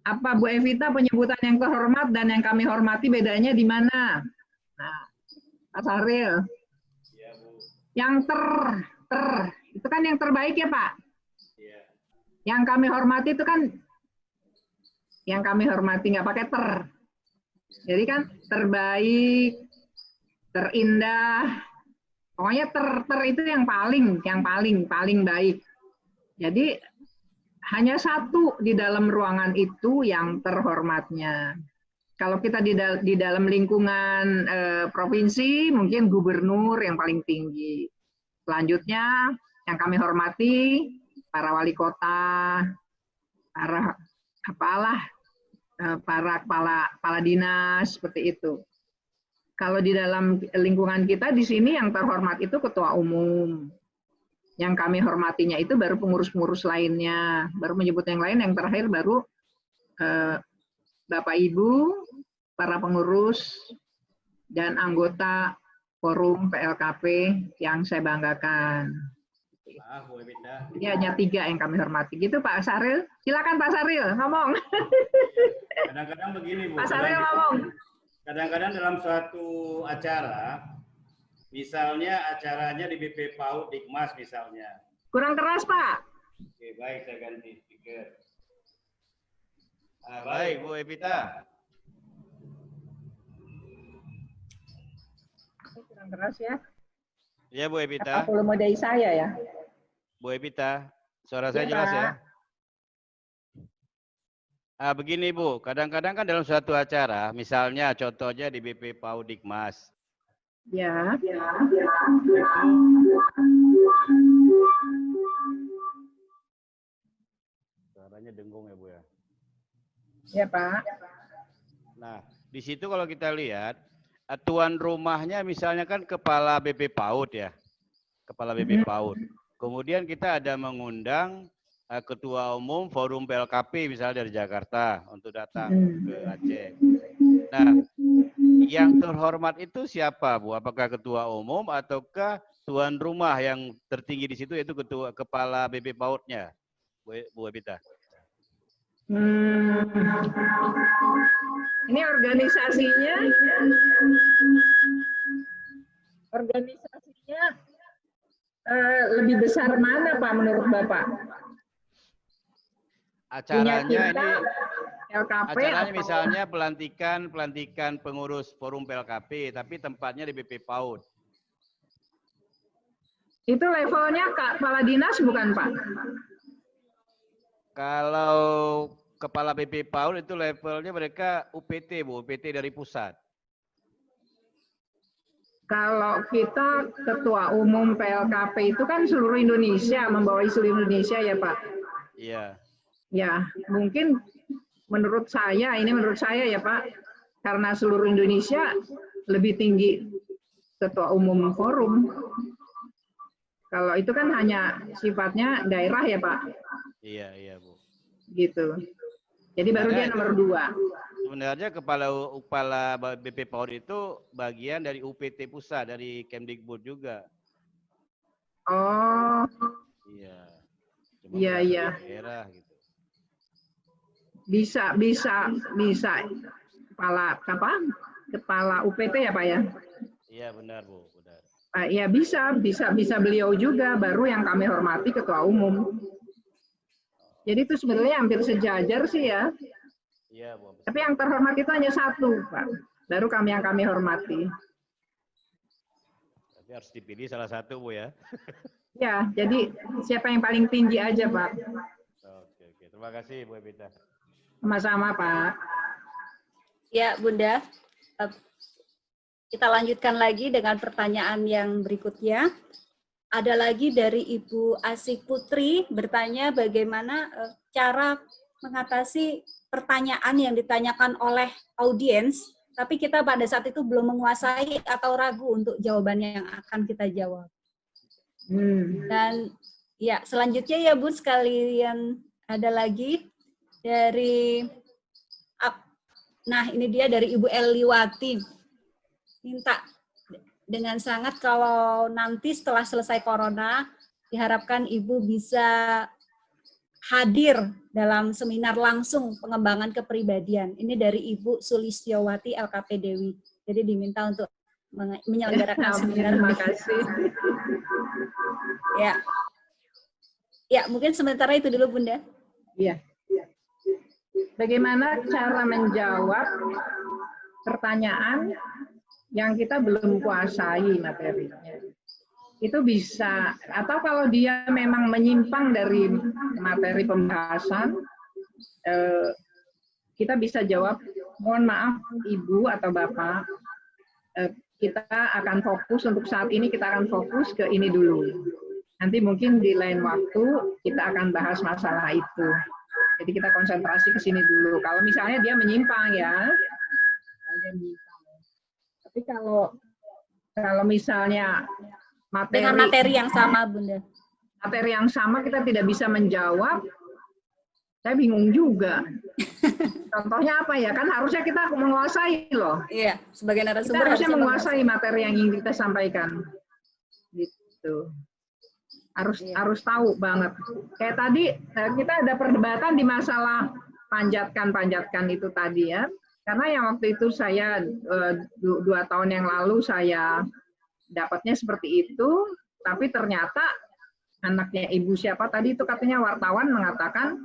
Apa Bu Evita penyebutan yang terhormat dan yang kami hormati bedanya di mana? Nah, Pak Sahril. Yang itu kan yang terbaik ya Pak? Yang kami hormati itu kan yang kami hormati nggak pakai ter. Jadi kan terbaik, terindah. Pokoknya ter itu yang paling baik. Jadi hanya satu di dalam ruangan itu yang terhormatnya. Kalau kita di dalam lingkungan provinsi, mungkin gubernur yang paling tinggi. Selanjutnya, yang kami hormati, para wali kota, para kepala dinas, seperti itu. Kalau di dalam lingkungan kita, di sini yang terhormat itu ketua umum. Yang kami hormatinya itu baru pengurus-pengurus lainnya, baru menyebut yang lain, yang terakhir baru Bapak Ibu, para pengurus dan anggota forum PLKP yang saya banggakan. Maaf, Bu Evita. Jadi hanya 3 yang kami hormati. Gitu Pak Saril. Silakan Pak Saril ngomong. Kadang-kadang begini, Bu. Pak Saril ngomong. Kadang-kadang dalam suatu acara, misalnya acaranya di BP PAUD Dikmas misalnya. Kurang keras Pak. Oke, baik, saya ganti speaker. Baik, Bu Evita. Kurang keras ya. Iya, Bu Evita. Apa belum dari saya ya? Bu Evita, suara saya Ya, jelas ya? Pak. Begini Bu, kadang-kadang kan dalam suatu acara, misalnya contohnya di BP PAUD Dikmas, Ya. suaranya dengung ya Bu ya. Ya Pak. Nah, di situ kalau kita lihat, tuan rumahnya misalnya kan kepala BP PAUD ya, kepala BP PAUD. Kemudian kita ada mengundang ketua umum forum PLKP misalnya dari Jakarta untuk datang ke Aceh. Nah, yang terhormat itu siapa Bu? Apakah ketua umum ataukah tuan rumah yang tertinggi di situ yaitu kepala BP PAUD-nya, Bu Evita? Ini organisasinya lebih besar mana Pak menurut Bapak? Acaranya kita, ini LKP acaranya atau... misalnya pelantikan pengurus forum PLKP, tapi tempatnya di BP PAUD. Itu levelnya kepala dinas bukan Pak? Kalau kepala BP PAUD itu levelnya mereka UPT Bu, UPT dari pusat. Kalau kita ketua umum PLKP itu kan seluruh Indonesia, membawai seluruh Indonesia ya Pak? Iya. Ya, mungkin menurut saya ya Pak, karena seluruh Indonesia lebih tinggi ketua umum forum. Kalau itu kan hanya sifatnya daerah ya Pak? Iya Bu. Gitu. Jadi baru dia nomor 2. Sebenarnya kepala BP PAUD itu bagian dari UPT pusat, dari Kemdikbud juga. Oh. Iya. Iya. Daerah gitu. Bisa kepala UPT ya Pak ya? Iya benar Bu, benar. Ya bisa beliau juga, baru yang kami hormati ketua umum. Jadi itu sebenarnya hampir sejajar sih ya. Iya Bu. Tapi yang terhormat itu hanya 1 Pak, baru yang kami hormati. Tapi harus dipilih salah satu Bu ya. Ya, jadi siapa yang paling tinggi aja Pak. Oke. Terima kasih Bu Evita. Sama-sama Pak. Ya Bunda, kita lanjutkan lagi dengan pertanyaan yang berikutnya. Ada lagi dari Ibu Asih Putri bertanya bagaimana cara mengatasi pertanyaan yang ditanyakan oleh audiens, tapi kita pada saat itu belum menguasai atau ragu untuk jawabannya yang akan kita jawab. Dan ya selanjutnya ya Bu sekalian ada lagi dari, nah ini dia dari Ibu Eliwati, minta dengan sangat kalau nanti setelah selesai corona, diharapkan Ibu bisa hadir dalam seminar langsung pengembangan kepribadian. Ini dari Ibu Sulistiowati LKP Dewi. Jadi diminta untuk menyelenggarakan seminar. Terima kasih. Ya, mungkin sementara itu dulu Bunda. Iya. Bagaimana cara menjawab pertanyaan yang kita belum kuasai materinya? Itu bisa, atau kalau dia memang menyimpang dari materi pembahasan, kita bisa jawab, mohon maaf Ibu atau Bapak, kita akan fokus untuk saat ini, kita akan fokus ke ini dulu. Nanti mungkin di lain waktu kita akan bahas masalah itu. Jadi kita konsentrasi ke sini dulu. Kalau misalnya dia menyimpang ya, tapi kalau misalnya dengan materi yang sama Bunda, materi yang sama kita tidak bisa menjawab, Saya bingung juga. Contohnya apa ya? Kan harusnya kita menguasai loh. Iya, sebagai Kita narasumber harusnya menguasai materi yang ingin kita sampaikan. Gitu. Harus tahu banget. Kayak tadi kita ada perdebatan di masalah panjatkan itu tadi ya. Karena yang waktu itu saya 2 tahun yang lalu saya dapatnya seperti itu, tapi ternyata anaknya ibu siapa tadi itu katanya wartawan mengatakan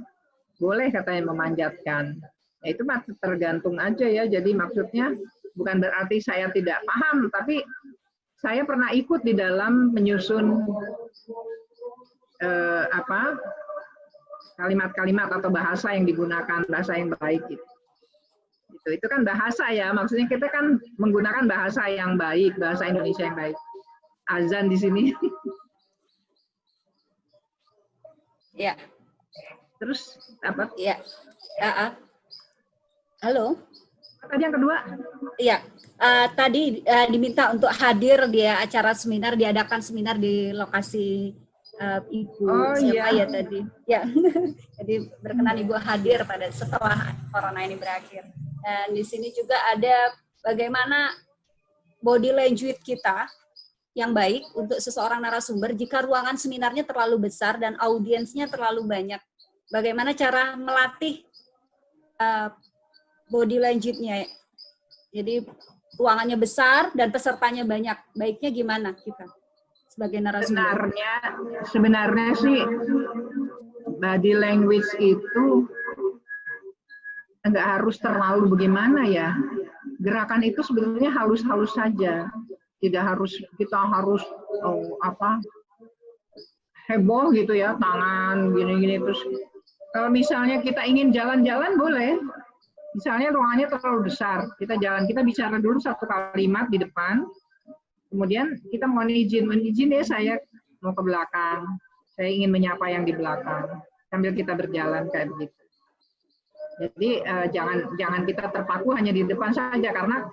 boleh katanya memanjatkan. Ya, itu tergantung aja ya. Jadi maksudnya bukan berarti saya tidak paham, tapi saya pernah ikut di dalam menyusun kalimat-kalimat atau bahasa yang digunakan, bahasa yang baik gitu. Itu kan bahasa ya, maksudnya kita kan menggunakan bahasa yang baik, bahasa Indonesia yang baik. Azan di sini. Ya. Terus apa? Ya. Halo. Tadi yang kedua? Iya. Tadi diminta untuk hadir di acara seminar, diadakan seminar di lokasi Ibu siapa ya tadi? Ya. Jadi berkenan Ibu hadir pada setelah corona ini berakhir. Dan di sini juga ada bagaimana body language kita yang baik untuk seseorang narasumber jika ruangan seminarnya terlalu besar dan audiensnya terlalu banyak. Bagaimana cara melatih body language-nya? Jadi ruangannya besar dan pesertanya banyak. Baiknya gimana kita sebagai narasumber? Sebenarnya sih body language itu nggak harus terlalu bagaimana ya. Gerakan itu sebenarnya halus-halus saja. Tidak harus kita harus heboh gitu ya, tangan gini-gini terus. Kalau misalnya kita ingin jalan-jalan boleh. Misalnya ruangannya terlalu besar, kita bicara dulu 1 kalimat di depan. Kemudian kita mohon izin ya saya mau ke belakang. Saya ingin menyapa yang di belakang. Sambil kita berjalan kayak begitu. Jadi jangan kita terpaku hanya di depan saja karena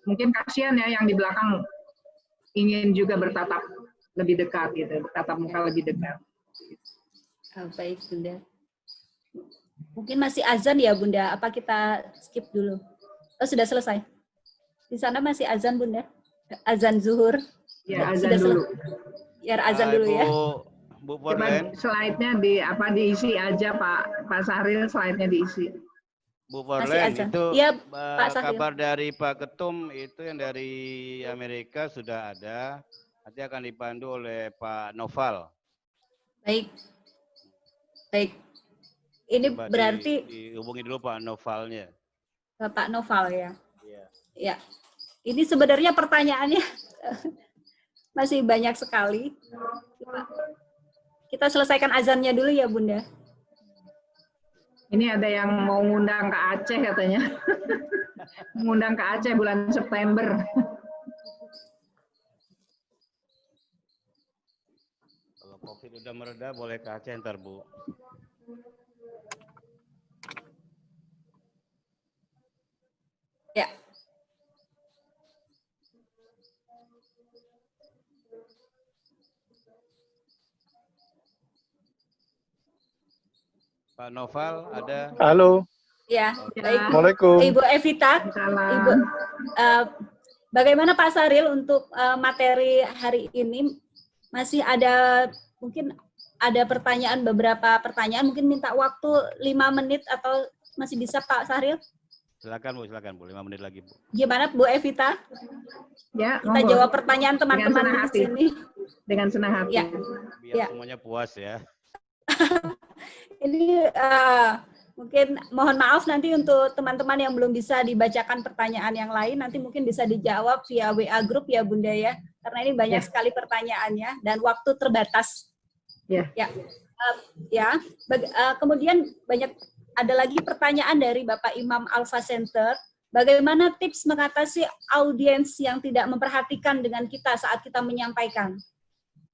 mungkin kasihan ya yang di belakang ingin juga bertatap lebih dekat gitu, bertatap muka lebih dekat. Baik Bunda. Mungkin masih azan ya Bunda, apa kita skip dulu? Oh sudah selesai. Di sana masih azan Bunda? Azan zuhur? Ya azan dulu. Biar azan dulu ya. Bu Forlen. Slide-nya diisi aja Pak Sahril, slide-nya diisi. Bu Forlen, itu ya, kabar dari Pak Ketum itu yang dari Amerika sudah ada. Nanti akan dipandu oleh Pak Noval. Baik. Ini coba berarti dihubungi dulu Pak Novalnya. Pak Noval ya. Iya. Ya. Ini sebenarnya pertanyaannya masih banyak sekali. Kita selesaikan azannya dulu ya Bunda. Ini ada yang mau ngundang ke Aceh katanya. Ngundang ke Aceh bulan September. Kalau COVID udah mereda boleh ke Aceh ntar Bu. Ya. Pak Noval ada? Halo. Ya, baik. Assalamualaikum. Ibu Evita, Ibu, bagaimana Pak Sahril untuk materi hari ini? Masih ada mungkin ada pertanyaan, beberapa pertanyaan, mungkin minta waktu 5 menit atau masih bisa Pak Sahril? Silakan Bu, 5 menit lagi Bu. Gimana Bu Evita? Ya, kita jawab pertanyaan teman-teman di sini. Dengan senang hati. Ya. Biar semuanya puas ya. Ini mungkin mohon maaf nanti untuk teman-teman yang belum bisa dibacakan pertanyaan yang lain, nanti mungkin bisa dijawab via WA Group ya Bunda ya, karena ini banyak sekali pertanyaannya dan waktu terbatas. Kemudian ada lagi pertanyaan dari Bapak Imam Alpha Center, bagaimana tips mengatasi audiens yang tidak memperhatikan dengan kita saat kita menyampaikan?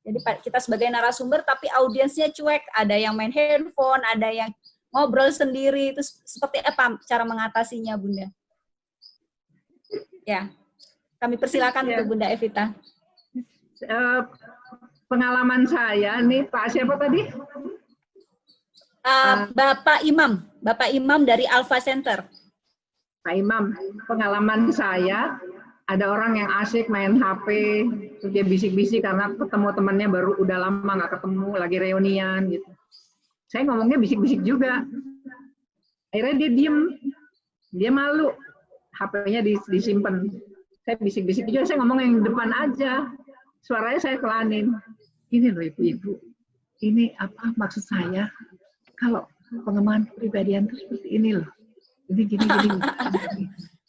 Jadi kita sebagai narasumber tapi audiensnya cuek, ada yang main handphone, ada yang ngobrol sendiri, itu seperti apa cara mengatasinya Bunda? Ya, kami persilakan untuk Bunda Evita. Pengalaman saya nih, Pak siapa tadi? Bapak Imam dari Alpha Center. Pak Imam, pengalaman saya ada orang yang asik main HP, terus dia bisik-bisik karena ketemu temannya baru udah lama nggak ketemu, lagi reunian gitu. Saya ngomongnya bisik-bisik juga. Akhirnya dia diem, dia malu, HP-nya disimpan. Saya bisik-bisik juga, saya ngomong yang depan aja. Suaranya saya kelanin. Ini loh ibu-ibu, ini apa maksud saya? Kalau pengembangan kepribadian itu seperti ini loh. Ini gini.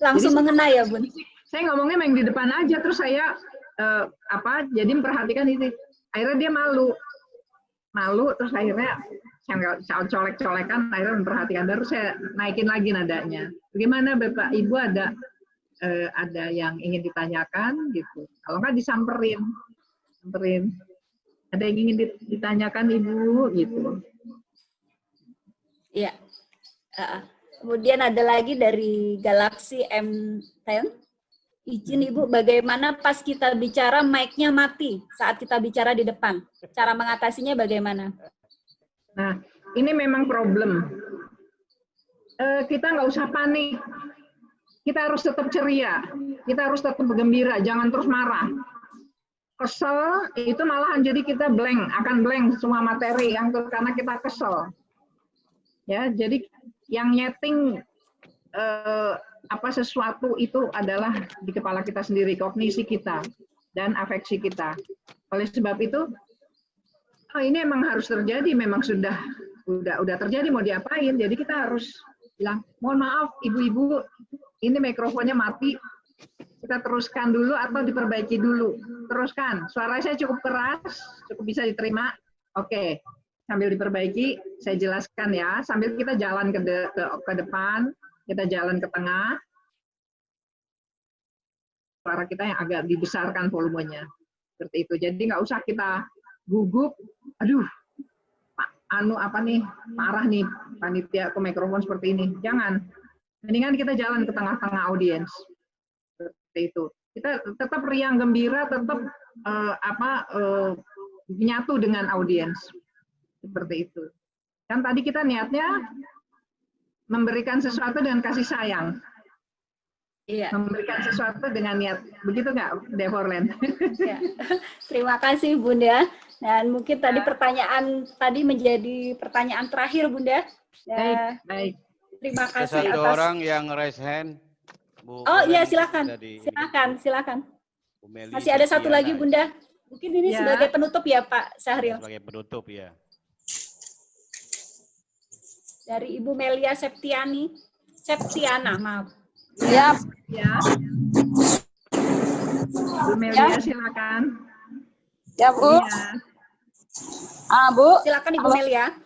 Langsung Jadi, mengena ya, Bun? Saya ngomongnya yang di depan aja, terus saya jadi memperhatikan ini. Akhirnya dia malu, terus akhirnya saya colek-colekan, akhirnya memperhatikan. Baru saya naikin lagi nadanya. Bagaimana Bapak Ibu ada yang ingin ditanyakan gitu? Kalau nggak disamperin. Ada yang ingin ditanyakan Ibu gitu. Iya. Kemudian ada lagi dari Galaxy M10. Izin Ibu, bagaimana pas kita bicara mic-nya mati saat kita bicara di depan? Cara mengatasinya bagaimana? Nah, ini memang problem. Kita nggak usah panik. Kita harus tetap ceria. Kita harus tetap gembira. Jangan terus marah. Kesel itu malahan jadi kita akan blank semua materi yang karena kita kesel. Ya, jadi yang nyeting sesuatu itu adalah di kepala kita sendiri, kognisi kita dan afeksi kita. Oleh sebab itu, ini emang harus terjadi, memang sudah terjadi, mau diapain? Jadi kita harus bilang, mohon maaf ibu-ibu, ini mikrofonnya mati, kita teruskan dulu atau diperbaiki dulu. Teruskan, suara saya cukup keras, cukup bisa diterima. Oke. Sambil diperbaiki, saya jelaskan ya. Sambil kita jalan ke depan, kita jalan ke tengah. Suara kita yang agak dibesarkan volumenya. Seperti itu. Jadi nggak usah kita gugup. Aduh, parah nih panitia ke mikrofon seperti ini. Jangan. Mendingan kita jalan ke tengah-tengah audiens. Seperti itu. Kita tetap riang gembira, tetap menyatu dengan audiens. Seperti itu. Kan tadi kita niatnya memberikan sesuatu dengan kasih sayang. Iya. Memberikan sesuatu dengan niat. Begitu nggak, Devorlen? Ya. Terima kasih, Bunda. Dan mungkin tadi pertanyaan tadi menjadi pertanyaan terakhir, Bunda. Ya. Baik. Terima kasih Satu atas... orang yang raise hand. Bu iya, silakan. Silakan. Masih ada satu lagi, Bunda. Mungkin ini sebagai penutup ya, Pak Syahril. Sebagai penutup ya. Dari Ibu Melia Septiana, maaf. Ya. Bu Melia, silakan. Ya, Bu. Ya. Bu. Silakan Ibu Melia.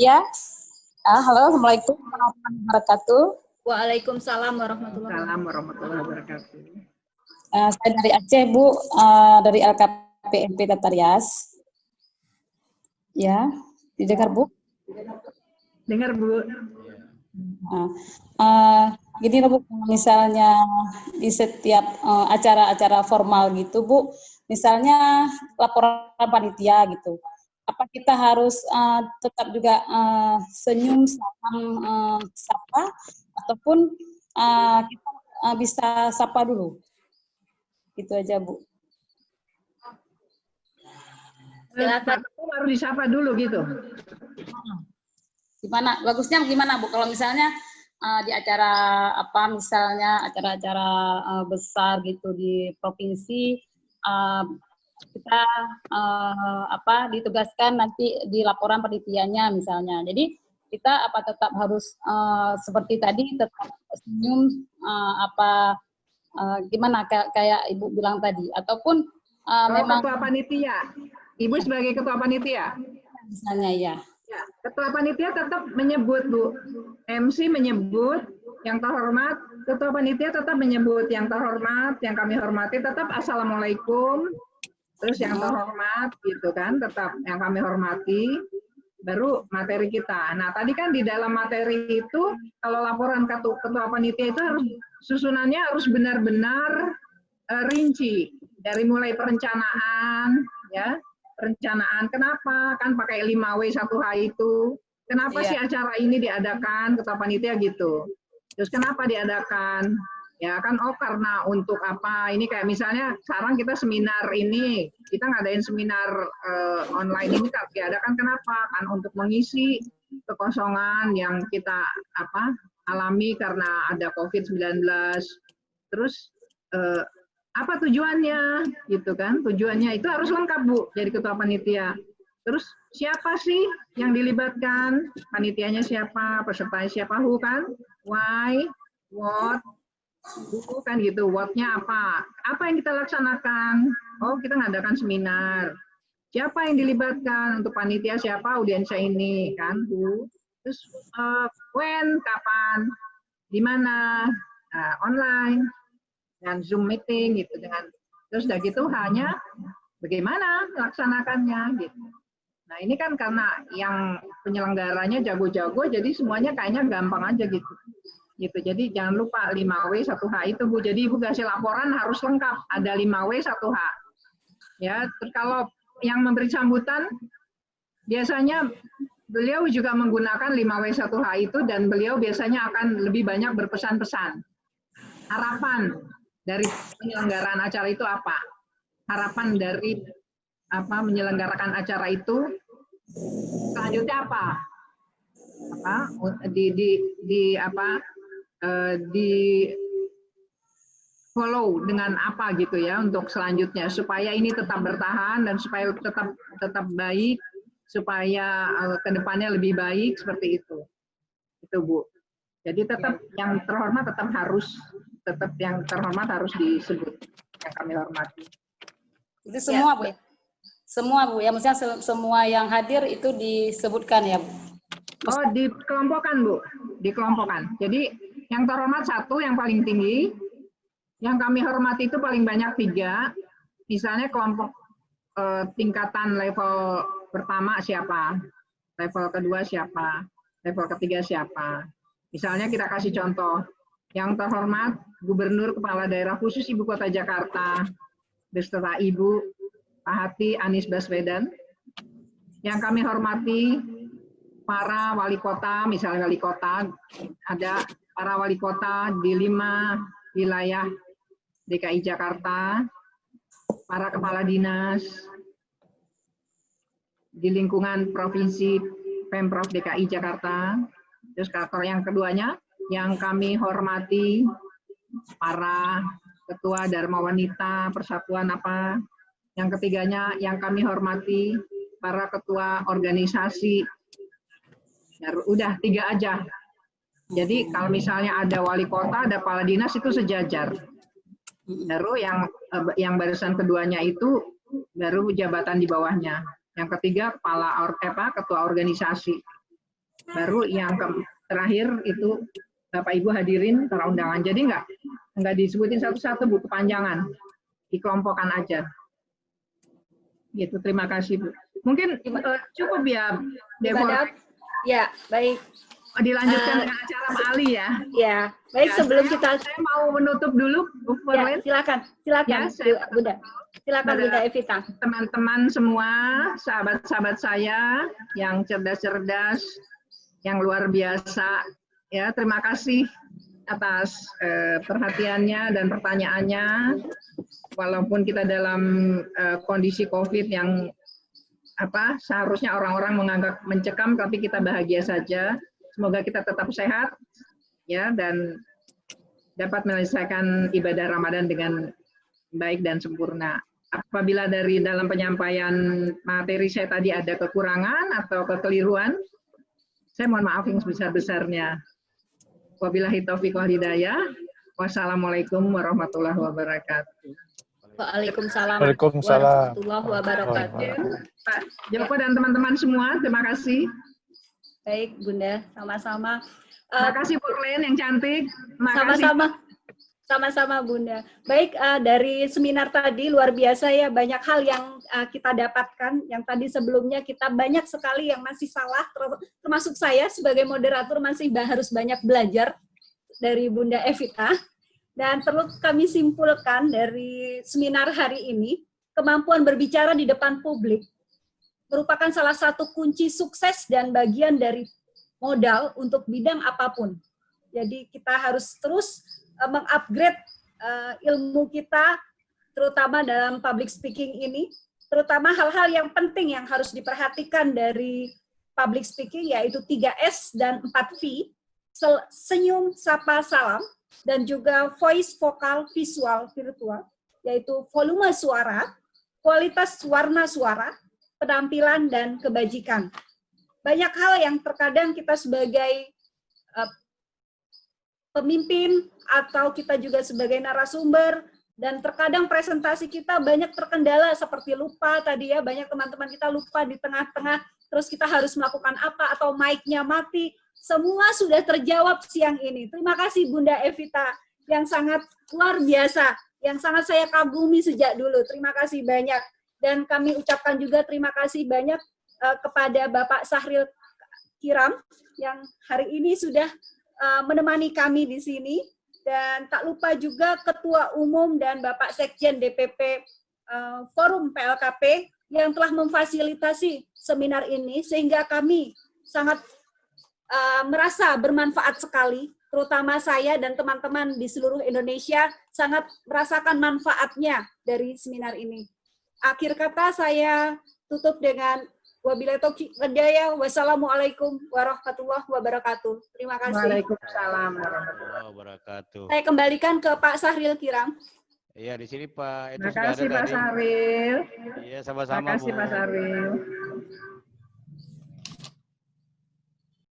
Ya. Halo, Assalamualaikum warahmatullahi wabarakatuh. Waalaikumsalam warahmatullahi wabarakatuh. Saya dari Aceh, Bu, dari LKPMP Tatarias. Ya, didengar, Bu? Dengar, Bu. Gini loh, Bu, misalnya di setiap acara-acara formal gitu, Bu, misalnya laporan panitia gitu, apa kita harus tetap juga senyum, salam, sapa, ataupun kita bisa sapa dulu? Itu aja, Bu. Silakan. Harus disapa dulu gitu. Gimana? Bagusnya gimana, Bu? Kalau misalnya di acara misalnya acara-acara besar gitu di provinsi, kita ditugaskan nanti di laporan penelitiannya misalnya. Jadi kita tetap harus seperti tadi tetap senyum gimana kayak Ibu bilang tadi, ataupun memang ketua panitia. Ibu sebagai ketua panitia. Misalnya ya. Ya, ketua panitia tetap menyebut, Bu. MC menyebut yang terhormat, ketua panitia tetap menyebut yang terhormat, yang kami hormati, tetap assalamualaikum, terus yang terhormat gitu kan, tetap yang kami hormati, baru materi kita. Nah, tadi kan di dalam materi itu, kalau laporan ketua panitia itu harus susunannya harus benar-benar rinci, dari mulai perencanaan, ya. Perencanaan, kenapa? Kan pakai 5W1H itu, Kenapa sih acara ini diadakan, ketua panitia gitu. Terus kenapa diadakan? Ya kan, oh karena untuk apa, ini kayak misalnya sekarang kita seminar ini, kita ngadain seminar online ini diadakan kenapa? Kan untuk mengisi kekosongan yang kita alami karena ada COVID-19. Terus apa tujuannya gitu kan? Tujuannya itu harus lengkap Bu, jadi ketua panitia. Terus siapa sih yang dilibatkan? Panitianya siapa? Pesertanya siapa? Who kan? Why? What? Who kan gitu. What-nya apa? Apa yang kita laksanakan? Oh, kita ngadakan seminar. Siapa yang dilibatkan? Untuk panitia siapa? Audiensnya ini kan? Who? Terus when? Kapan? Di mana? Online dan Zoom meeting gitu dengan. Terus udah gitu hanya bagaimana laksanakannya gitu. Nah ini kan karena yang penyelenggaranya jago-jago, jadi semuanya kayaknya gampang aja gitu. Jadi jangan lupa 5W 1H itu Bu. Jadi Ibu kasih laporan harus lengkap, ada 5W 1H. Ya, terus kalau yang memberi sambutan biasanya beliau juga menggunakan 5W 1H itu dan beliau biasanya akan lebih banyak berpesan-pesan. Harapan dari penyelenggaraan acara itu apa? Harapan dari menyelenggarakan acara itu selanjutnya apa di follow dengan apa gitu ya untuk selanjutnya supaya ini tetap bertahan dan supaya tetap baik, supaya kedepannya lebih baik seperti itu Bu. Jadi tetap yang terhormat yang terhormat harus disebut yang kami hormati. Itu semua Bu. Semua Bu, ya maksudnya semua yang hadir itu disebutkan ya Bu? Oh, dikelompokkan Bu, dikelompokkan. Jadi yang terhormat 1 yang paling tinggi, yang kami hormati itu paling banyak 3. Misalnya kelompok tingkatan level pertama siapa, level kedua siapa, level ketiga siapa. Misalnya kita kasih contoh, yang terhormat Gubernur Kepala Daerah Khusus Ibu Kota Jakarta beserta Ibu Pak Hati Anies Baswedan. Yang kami hormati para wali kota, misalnya wali kota, ada para wali kota di 5 wilayah DKI Jakarta, para kepala dinas di lingkungan provinsi Pemprov DKI Jakarta. Terus kalau yang keduanya, yang kami hormati para ketua Dharma Wanita, Persatuan apa. Yang ketiganya yang kami hormati para ketua organisasi. Ya, udah 3 aja. Jadi kalau misalnya ada wali kota, ada kepala dinas itu sejajar. Baru yang barisan keduanya itu baru jabatan di bawahnya. Yang ketiga ketua organisasi. Baru yang terakhir itu Bapak Ibu hadirin para undangan. Jadi nggak disebutin satu-satu Bu, kepanjangan. Dikelompokkan aja. Gitu, terima kasih Bu. Mungkin cukup ya, Dewa. Ya, baik. Dilanjutkan dengan acara Pak Ali ya. Ya, baik ya, sebelum saya mau menutup dulu, Bu ya, silakan ya, Bunda. Silakan Bunda Evita. Teman-teman semua, sahabat-sahabat saya yang cerdas-cerdas, yang luar biasa, ya terima kasih atas perhatiannya dan pertanyaannya. Walaupun kita dalam kondisi COVID yang seharusnya orang-orang menganggap mencekam, tapi kita bahagia saja. Semoga kita tetap sehat ya dan dapat menyelesaikan ibadah Ramadan dengan baik dan sempurna. Apabila dari dalam penyampaian materi saya tadi ada kekurangan atau kekeliruan, saya mohon maaf yang sebesar-besarnya. Wabillahi taufiq wal hidayah. Wassalamualaikum warahmatullahi wabarakatuh. Waalaikumsalam warahmatullahi wabarakatuh. Pak Joko dan teman-teman semua, terima kasih. Baik, Bunda, sama-sama. Terima kasih Bu Len yang cantik. Sama-sama. Sama-sama, Bunda. Baik, dari seminar tadi luar biasa ya, banyak hal yang kita dapatkan. Yang tadi sebelumnya kita banyak sekali yang masih salah, termasuk saya sebagai moderator masih harus banyak belajar dari Bunda Evita. Dan perlu kami simpulkan dari seminar hari ini, kemampuan berbicara di depan publik merupakan salah satu kunci sukses dan bagian dari modal untuk bidang apapun. Jadi kita harus terus mengupgrade ilmu kita, terutama dalam public speaking ini, terutama hal-hal yang penting yang harus diperhatikan dari public speaking, yaitu 3S dan 4V, senyum, sapa, salam, dan juga voice, vokal, visual, virtual, yaitu volume suara, kualitas warna suara, penampilan, dan kebajikan. Banyak hal yang terkadang kita sebagai pemimpin atau kita juga sebagai narasumber, dan terkadang presentasi kita banyak terkendala seperti lupa tadi ya, banyak teman-teman kita lupa di tengah-tengah, terus kita harus melakukan apa, atau mic-nya mati. Semua sudah terjawab siang ini. Terima kasih Bunda Evita yang sangat luar biasa, yang sangat saya kagumi sejak dulu. Terima kasih banyak. Dan kami ucapkan juga terima kasih banyak kepada Bapak Sahril Kiram yang hari ini sudah menemani kami di sini. Dan tak lupa juga Ketua Umum dan Bapak Sekjen DPP Forum PLKP yang telah memfasilitasi seminar ini, sehingga kami sangat merasa bermanfaat sekali, terutama saya dan teman-teman di seluruh Indonesia sangat merasakan manfaatnya dari seminar ini. Akhir kata saya tutup dengan wabillahi taufiq wal hidayah. Wassalamualaikum warahmatullahi wabarakatuh. Terima kasih. Waalaikumsalam warahmatullahi wabarakatuh. Saya kembalikan ke Pak Sahril Kiram. Iya, di sini Pak. Terima kasih Pak Sahril. Iya, sama-sama. Terima kasih Pak Sahril.